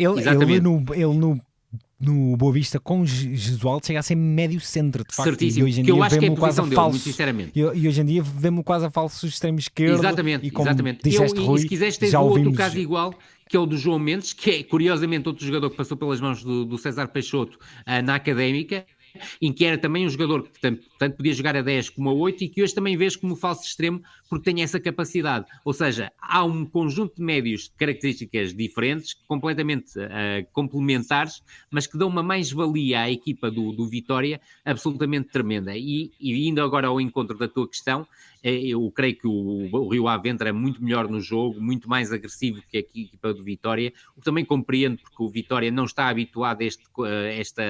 [SPEAKER 1] Ele no Boa Vista com Jesualdo chega a ser médio centro, de facto.
[SPEAKER 3] Certíssimo,
[SPEAKER 1] e hoje em
[SPEAKER 3] que
[SPEAKER 1] dia
[SPEAKER 3] eu acho que é a
[SPEAKER 1] quase
[SPEAKER 3] posição dele,
[SPEAKER 1] falso,
[SPEAKER 3] muito sinceramente.
[SPEAKER 1] E hoje em dia vemos quase a falso extremo esquerdo.
[SPEAKER 3] Exatamente.
[SPEAKER 1] Disseste, Rui,
[SPEAKER 3] e se quiseres ter outro caso igual, que é o do João Mendes, que é curiosamente outro jogador que passou pelas mãos do César Peixoto na Académica, em que era também um jogador que tanto podia jogar a 10 como a 8 e que hoje também vês como falso extremo porque tem essa capacidade. Ou seja, há um conjunto de médios de características diferentes, completamente complementares, mas que dão uma mais-valia à equipa do Vitória absolutamente tremenda. E indo agora ao encontro da tua questão, eu creio que o Rio Ave entra muito melhor no jogo, muito mais agressivo que a equipa do Vitória, o que também compreendo porque o Vitória não está habituado a esta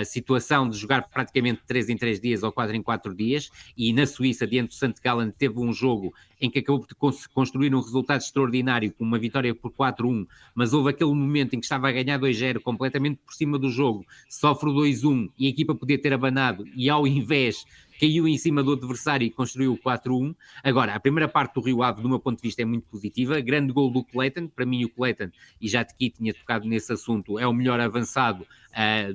[SPEAKER 3] situação de jogar praticamente 3 em 3 dias ou 4 em 4 dias, e na Suíça, diante do St. Gallen, teve um jogo em que acabou de construir um resultado extraordinário, com uma vitória por 4-1, mas houve aquele momento em que estava a ganhar 2-0, completamente por cima do jogo, sofre o 2-1 e a equipa podia ter abanado, e ao invés caiu em cima do adversário e construiu o 4-1. Agora, a primeira parte do Rio Ave, do meu ponto de vista, é muito positiva. Grande gol do Clayton. Para mim, o Clayton, e já aqui tinha tocado nesse assunto, é o melhor avançado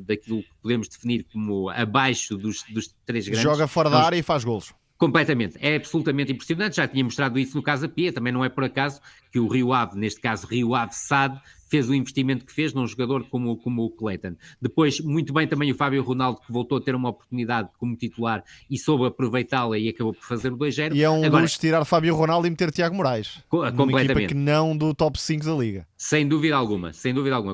[SPEAKER 3] daquilo que podemos definir como abaixo dos 3 grandes.
[SPEAKER 2] Joga fora da área e faz golos.
[SPEAKER 3] Completamente, é absolutamente impressionante, já tinha mostrado isso no Casa Pia, também não é por acaso que o Rio Ave, neste caso Rio Ave SAD, fez o investimento que fez num jogador como o Clayton. Depois, muito bem também o Fábio Ronaldo, que voltou a ter uma oportunidade como titular e soube aproveitá-la e acabou por fazer o 2-0.
[SPEAKER 2] E é um luxo tirar Fábio Ronaldo e meter Tiago Moraes.
[SPEAKER 3] Completamente.
[SPEAKER 2] Uma equipa que não do top 5 da Liga.
[SPEAKER 3] Sem dúvida alguma,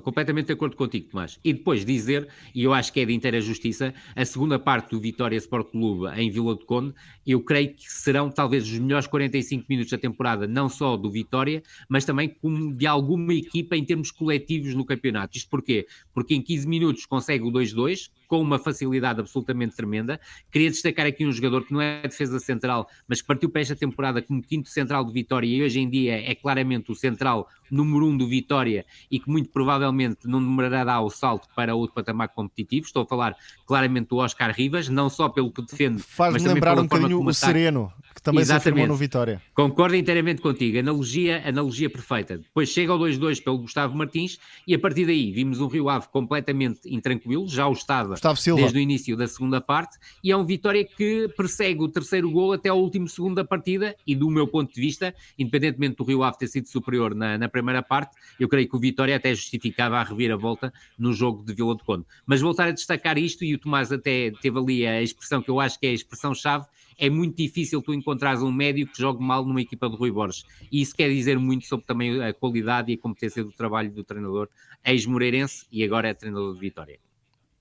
[SPEAKER 3] completamente de acordo contigo, Tomás. E depois dizer, e eu acho que é de inteira justiça, a segunda parte do Vitória Sport Clube em Vila do Conde, eu creio que serão talvez os melhores 45 minutos da temporada, não só do Vitória, mas também como de alguma equipa em termos coletivos no campeonato. Isto porquê? Porque em 15 minutos consegue o 2-2, com uma facilidade absolutamente tremenda. Queria destacar aqui um jogador que não é defesa central, mas que partiu para esta temporada como quinto central do Vitória e hoje em dia é claramente o central número 1 do Vitória e que muito provavelmente não demorará o salto para outro patamar competitivo. Estou a falar claramente do Oscar Rivas, não só pelo que defende,
[SPEAKER 2] mas também lembrar um bocadinho o Sereno, que também se afirmou no Vitória.
[SPEAKER 3] Concordo inteiramente contigo, analogia perfeita. Depois chega ao 2-2 pelo Gustavo Martins e a partir daí vimos um Rio Ave completamente intranquilo, já o estava desde o início da segunda parte, e é um Vitória que persegue o terceiro golo até ao último segundo da partida e do meu ponto de vista, independentemente do Rio Ave ter sido superior na primeira parte, eu creio que o Vitória até justificava a reviravolta no jogo de Vila do Conde. Mas voltar a destacar isto, e o Tomás até teve ali a expressão que eu acho que é a expressão-chave, é muito difícil tu encontrares um médio que jogue mal numa equipa de Rui Borges. E isso quer dizer muito sobre também a qualidade e a competência do trabalho do treinador ex-moreirense e agora é treinador de Vitória.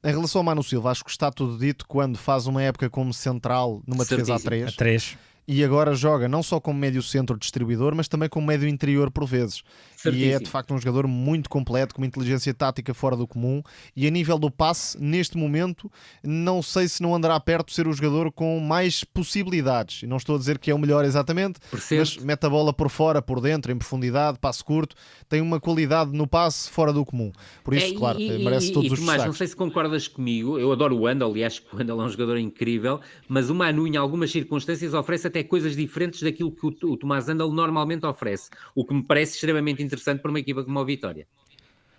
[SPEAKER 2] Em relação ao Manu Silva, acho que está tudo dito quando faz uma época como central numa defesa a 3. E agora joga não só como médio centro distribuidor, mas também como médio interior por vezes. Certíssimo. E é de facto um jogador muito completo, com uma inteligência tática fora do comum, e a nível do passe, neste momento, não sei se não andará perto de ser o jogador com mais possibilidades. E não estou a dizer que é o melhor exatamente, mas mete a bola por fora, por dentro, em profundidade, passe curto, tem uma qualidade no passe fora do comum. Por isso, claro, merece todos os
[SPEAKER 3] Tomás,
[SPEAKER 2] destaques.
[SPEAKER 3] Não sei se concordas comigo, eu adoro o Wendel, e acho que o Wendel é um jogador incrível, mas o Manu, em algumas circunstâncias, oferece até coisas diferentes daquilo que o Tomás Wendel normalmente oferece, o que me parece extremamente interessante para uma equipa como a Vitória.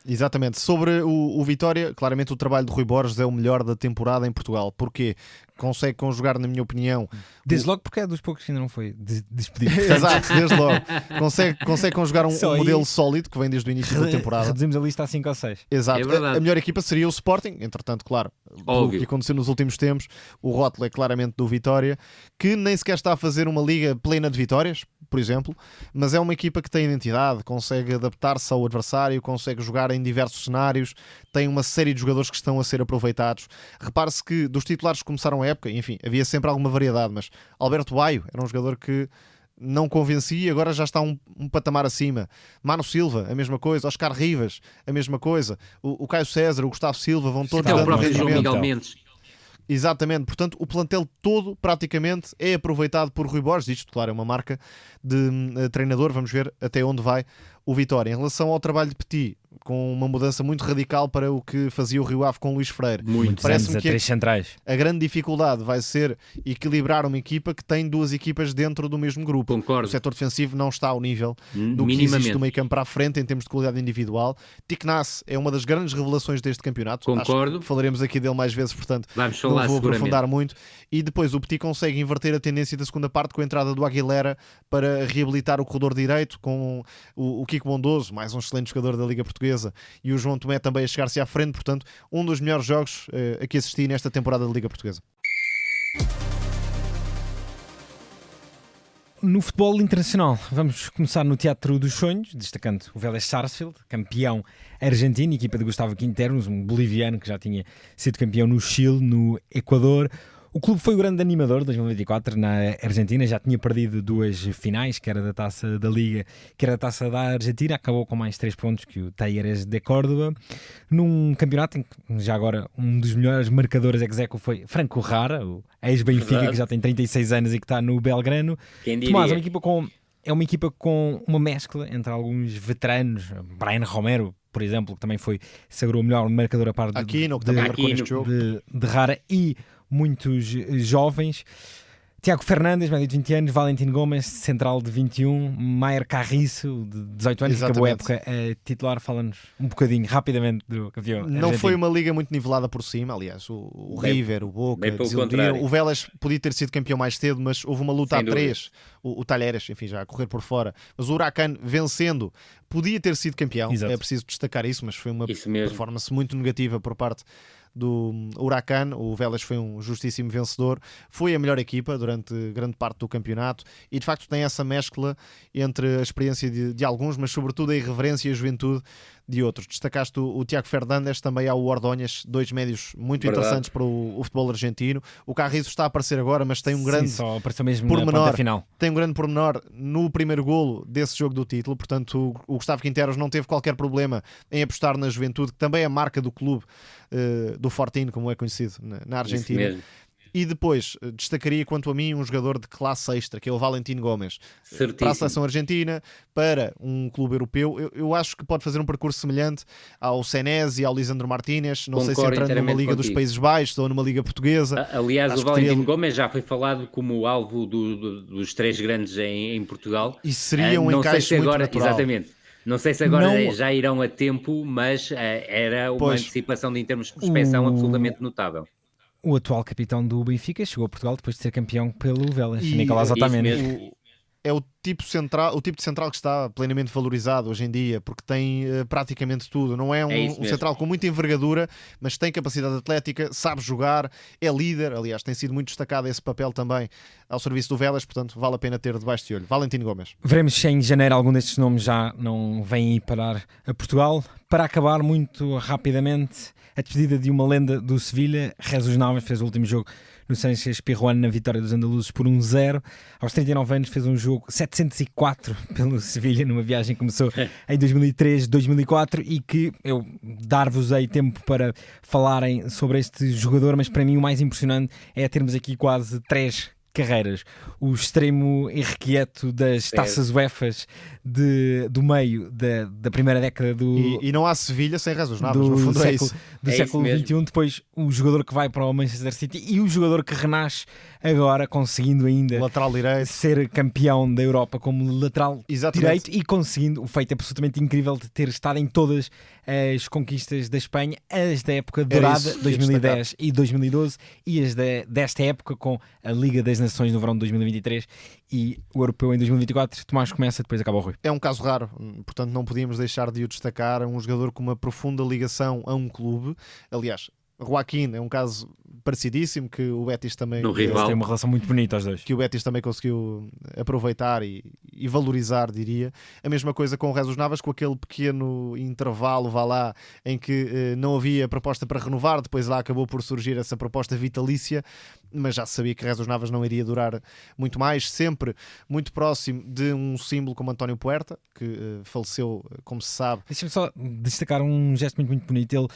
[SPEAKER 2] Exatamente. Sobre o Vitória, claramente o trabalho de Rui Borges é o melhor da temporada em Portugal. Porquê? Consegue conjugar, na minha opinião...
[SPEAKER 1] Desde logo porque é dos poucos que ainda não foi despedido.
[SPEAKER 2] Exato, desde logo. Consegue conjugar um modelo sólido que vem desde o início da temporada.
[SPEAKER 1] Reduzimos a lista a 5 ou 6.
[SPEAKER 2] Exato. A melhor equipa seria o Sporting. Entretanto, claro, o que aconteceu nos últimos tempos, o rótulo é claramente do Vitória, que nem sequer está a fazer uma liga plena de vitórias, por exemplo, mas é uma equipa que tem identidade, consegue adaptar-se ao adversário, consegue jogar em diversos cenários, tem uma série de jogadores que estão a ser aproveitados. Repare-se que dos titulares que começaram a época, enfim, havia sempre alguma variedade, mas Alberto Baio era um jogador que não convencia e agora já está um patamar acima. Mano Silva, a mesma coisa. Oscar Rivas, a mesma coisa. O Caio César, o Gustavo Silva, vão todos dando
[SPEAKER 3] rendimento. João Miguel Mendes.
[SPEAKER 2] Exatamente, portanto o plantel todo praticamente é aproveitado por Rui Borges. Isto, claro, é uma marca de treinador. Vamos ver até onde vai o Vitória. Em relação ao trabalho de Petit, com uma mudança muito radical para o que fazia o Rio Ave com o Luís Freire.
[SPEAKER 1] Parece-me que 3 centrais.
[SPEAKER 2] A grande dificuldade vai ser equilibrar uma equipa que tem duas equipas dentro do mesmo grupo.
[SPEAKER 3] Concordo.
[SPEAKER 2] O setor defensivo não está ao nível do que existe do meio campo para a frente em termos de qualidade individual. Tiknass é uma das grandes revelações deste campeonato.
[SPEAKER 3] Concordo.
[SPEAKER 2] Acho que falaremos aqui dele mais vezes, portanto
[SPEAKER 3] vamos falar,
[SPEAKER 2] não vou aprofundar muito. E depois o Petit consegue inverter a tendência da segunda parte com a entrada do Aguilera para reabilitar o corredor direito, com o Kiko Bondoso, mais um excelente jogador da Liga Portuguesa, e o João Tomé também a chegar-se à frente. Portanto, um dos melhores jogos a que assisti nesta temporada da Liga Portuguesa.
[SPEAKER 1] No futebol internacional, vamos começar no Teatro dos Sonhos, destacando o Vélez Sarsfield, campeão argentino, equipa de Gustavo Quinternos, um boliviano que já tinha sido campeão no Chile, no Equador. O clube foi o grande animador de 2024 na Argentina, já tinha perdido 2 finais, que era da Taça da Liga, que era da Taça da Argentina, acabou com mais 3 pontos que o Talleres de Córdoba, num campeonato em que já agora um dos melhores marcadores ex-aequo foi Franco Rara, o ex-Benfica, que já tem 36 anos e que está no Belgrano. Tomás, é uma equipa com uma mescla entre alguns veteranos, Brian Romero, por exemplo, que também sagrou o melhor marcador a par de Rara, e muitos jovens. Tiago Fernandes, médio de 20 anos, Valentim Gomes, central de 21, Maier Carriço, de 18 anos, que acabou a época titular. Fala-nos um bocadinho, rapidamente, do campeão argentino.
[SPEAKER 2] Não foi uma liga muito nivelada por cima, aliás, o River, o Boca, o Vélez podia ter sido campeão mais cedo, mas houve uma luta a 3, o Talleres, enfim, já a correr por fora, mas o Huracan vencendo, podia ter sido campeão. Exato. É preciso destacar isso, mas foi uma performance muito negativa por parte do Huracan. O Vélez foi um justíssimo vencedor, foi a melhor equipa durante grande parte do campeonato e de facto tem essa mescla entre a experiência de alguns, mas sobretudo a irreverência e a juventude de outros. Destacaste o Tiago Fernandes, também há o Ordóñez, 2 médios muito interessantes para o futebol argentino. O Carrizo está a aparecer agora, mas tem um grande
[SPEAKER 1] só apareceu mesmo
[SPEAKER 2] pormenor,
[SPEAKER 1] na final.
[SPEAKER 2] Tem um grande pormenor no primeiro golo desse jogo do título. Portanto, o Gustavo Quinteros não teve qualquer problema em apostar na juventude, que também é a marca do clube, do Fortino, como é conhecido na Argentina. E depois destacaria, quanto a mim, um jogador de classe extra, que é o Valentim Gomes.
[SPEAKER 3] Certíssimo.
[SPEAKER 2] Para a seleção argentina, para um clube europeu, eu acho que pode fazer um percurso semelhante ao Senesi e ao Lisandro Martínez. Não sei se entrando numa liga dos Países Baixos ou numa liga portuguesa.
[SPEAKER 3] Aliás, o Valentim Gomes já foi falado como o alvo dos 3 grandes em Portugal.
[SPEAKER 2] E seria um encaixe muito natural.
[SPEAKER 3] Exatamente. Não sei se agora já irão a tempo, mas era uma antecipação em termos de prospecção absolutamente notável.
[SPEAKER 1] O atual capitão do Benfica chegou a Portugal depois de ser campeão pelo Vélez, Nicolás Otamendi.
[SPEAKER 2] É o tipo de central que está plenamente valorizado hoje em dia, porque tem praticamente tudo. Não é um central com muita envergadura, mas tem capacidade atlética, sabe jogar, é líder. Aliás, tem sido muito destacado esse papel também ao serviço do Vélez, portanto vale a pena ter debaixo de olho. Valentim Gomes.
[SPEAKER 1] Veremos se em janeiro algum destes nomes já não vem aí parar a Portugal. Para acabar muito rapidamente, a despedida de uma lenda do Sevilha. Jesus Navas fez o último jogo no Sánchez Pizjuán na vitória dos andaluzes por 1-0. Aos 39 anos fez um jogo 704 pelo Sevilha, numa viagem que começou em 2003, 2004, e que eu dar-vos-ei tempo para falarem sobre este jogador, mas para mim o mais impressionante é termos aqui quase 3 carreiras. O extremo irrequieto das taças UEFAs do meio da primeira década do...
[SPEAKER 2] E não há Sevilha sem Jesus Navas, no fundo é isso.
[SPEAKER 1] Do
[SPEAKER 3] É
[SPEAKER 1] século
[SPEAKER 3] isso
[SPEAKER 1] XXI, depois o jogador que vai para o Manchester City e o jogador que renasce agora, conseguindo ainda
[SPEAKER 2] Lateral direito.
[SPEAKER 1] ser campeão da Europa como lateral
[SPEAKER 2] Exatamente.
[SPEAKER 1] direito e conseguindo o feito absolutamente incrível de ter estado em todas as conquistas da Espanha, as da época dourada,
[SPEAKER 2] isso,
[SPEAKER 1] 2010 e 2012, e as desta época com a Liga das Nações no verão de 2023 e o Europeu em 2024. Tomás começa, depois acaba o Rui.
[SPEAKER 2] É um caso raro, portanto não podíamos deixar de o destacar. Um jogador com uma profunda ligação a um clube. Aliás, Joaquim é um caso parecidíssimo, que o Betis também...
[SPEAKER 3] No rival.
[SPEAKER 1] Eles têm uma relação muito bonita, os dois.
[SPEAKER 2] Que o Betis também conseguiu aproveitar e valorizar, diria. A mesma coisa com o Jesus Navas, com aquele pequeno intervalo, vá lá, em que não havia proposta para renovar, depois lá acabou por surgir essa proposta vitalícia, mas já se sabia que Jesus Navas não iria durar muito mais, sempre muito próximo de um símbolo como António Puerta, que faleceu, como se sabe.
[SPEAKER 1] Deixa-me só destacar um gesto muito, muito bonito. Ele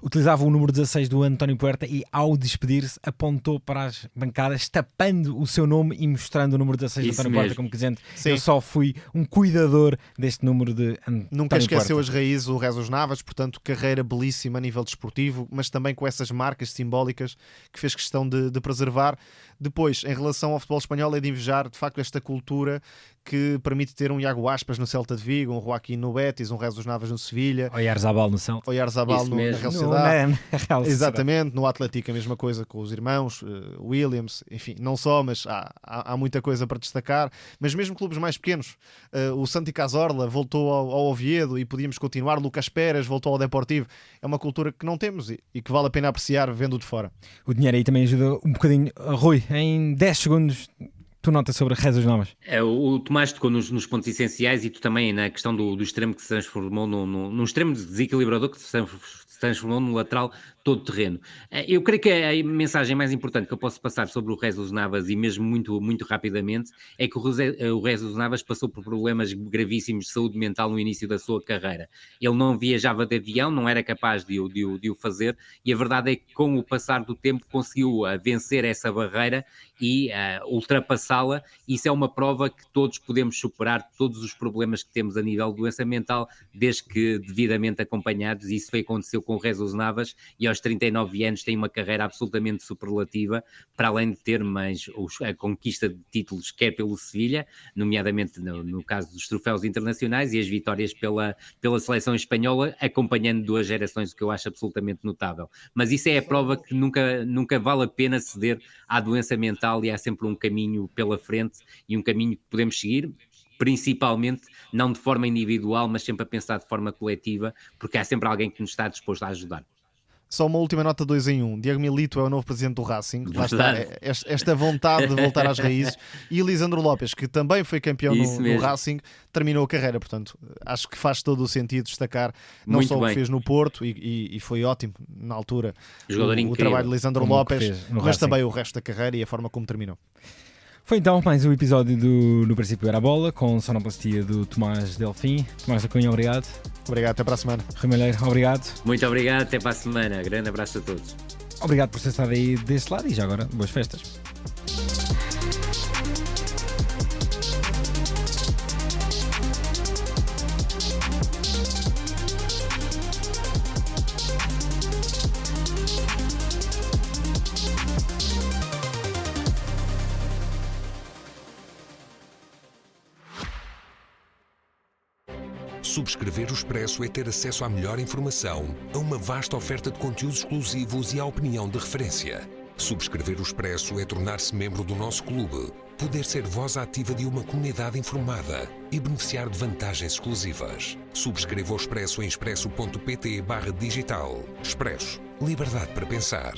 [SPEAKER 1] utilizava o número 16 do António Puerta e, ao despedir-se, apontou para as bancadas, tapando o seu nome e mostrando o número 16 do
[SPEAKER 3] Isso
[SPEAKER 1] António Puerta,
[SPEAKER 3] mesmo.
[SPEAKER 1] como que dizendo,
[SPEAKER 2] Sim.
[SPEAKER 1] eu só fui um cuidador deste número de António
[SPEAKER 2] Nunca esqueceu
[SPEAKER 1] Puerta.
[SPEAKER 2] as raízes o Jesus Navas, portanto, carreira belíssima a nível desportivo, mas também com essas marcas simbólicas que fez questão de preservar. Depois, em relação ao futebol espanhol, é de invejar, de facto, esta cultura que permite ter um Iago Aspas no Celta de Vigo, um Joaquim no Betis, um Jesus Navas no Sevilha,
[SPEAKER 1] O Oyarzabal no São.
[SPEAKER 2] o Oyarzabal
[SPEAKER 3] Isso
[SPEAKER 2] na
[SPEAKER 3] mesmo.
[SPEAKER 2] Real
[SPEAKER 1] No-
[SPEAKER 2] Sociedade.
[SPEAKER 1] na Real Sociedade.
[SPEAKER 2] Exatamente, no Atlético a mesma coisa com os irmãos, Williams, enfim, não só, mas há muita coisa para destacar. Mas mesmo clubes mais pequenos, o Santi Cazorla voltou ao Oviedo e podíamos continuar, Lucas Pérez voltou ao Deportivo. É uma cultura que não temos e que vale a pena apreciar vendo de fora.
[SPEAKER 1] O dinheiro aí também ajuda um bocadinho. Rui, em 10 segundos, tu notas sobre Jesus Navas.
[SPEAKER 3] O Tomás tocou nos pontos essenciais e tu também na questão do extremo que se transformou num extremo desequilibrador que se transformou num lateral todo terreno. Eu creio que a mensagem mais importante que eu posso passar sobre o Jesus Navas, e mesmo muito, muito rapidamente, é que o Jesus Navas passou por problemas gravíssimos de saúde mental no início da sua carreira. Ele não viajava de avião, não era capaz de o fazer, e a verdade é que com o passar do tempo conseguiu vencer essa barreira e ultrapassá-la. Isso é uma prova que todos podemos superar todos os problemas que temos a nível de doença mental, desde que devidamente acompanhados. Isso foi aconteceu com o Jesus Navas, e aos 39 anos tem uma carreira absolutamente superlativa, para além de ter mais a conquista de títulos, quer pelo Sevilha, nomeadamente no caso dos troféus internacionais, e as vitórias pela seleção espanhola, acompanhando duas gerações, o que eu acho absolutamente notável. Mas isso é a prova que nunca vale a pena ceder à doença mental, e há sempre um caminho pela frente e um caminho que podemos seguir, principalmente não de forma individual, mas sempre a pensar de forma coletiva, porque há sempre alguém que nos está disposto a ajudar.
[SPEAKER 2] Só uma última nota 2 em 1. Diego Milito é o novo presidente do Racing. Lá está,
[SPEAKER 3] Verdade.
[SPEAKER 2] esta vontade de voltar às raízes. E Lisandro Lopes, que também foi campeão
[SPEAKER 3] Isso
[SPEAKER 2] no
[SPEAKER 3] mesmo.
[SPEAKER 2] Racing, terminou a carreira. Portanto, acho que faz todo o sentido destacar não
[SPEAKER 3] Muito
[SPEAKER 2] só o que
[SPEAKER 3] bem.
[SPEAKER 2] fez no Porto, e foi ótimo na altura
[SPEAKER 3] Jogador
[SPEAKER 2] o
[SPEAKER 3] incrível.
[SPEAKER 2] trabalho de Lisandro
[SPEAKER 1] Como o que
[SPEAKER 2] Lopes,
[SPEAKER 1] fez no
[SPEAKER 2] mas
[SPEAKER 1] Racing.
[SPEAKER 2] também o resto da carreira e a forma como terminou.
[SPEAKER 1] Foi então mais um episódio do No Princípio Era a Bola, com sonoplastia do Tomás Delfim. Tomás da Cunha, obrigado.
[SPEAKER 2] Obrigado, até para a semana.
[SPEAKER 1] Rui Malheiro, obrigado.
[SPEAKER 3] Muito obrigado, até para a semana. Grande abraço a todos.
[SPEAKER 1] Obrigado por ter estado aí desse lado e já agora, boas festas.
[SPEAKER 4] Subscrever o Expresso é ter acesso à melhor informação, a uma vasta oferta de conteúdos exclusivos e à opinião de referência. Subscrever o Expresso é tornar-se membro do nosso clube, poder ser voz ativa de uma comunidade informada e beneficiar de vantagens exclusivas. Subscreva o Expresso em expresso.pt/digital. Expresso. Liberdade para pensar.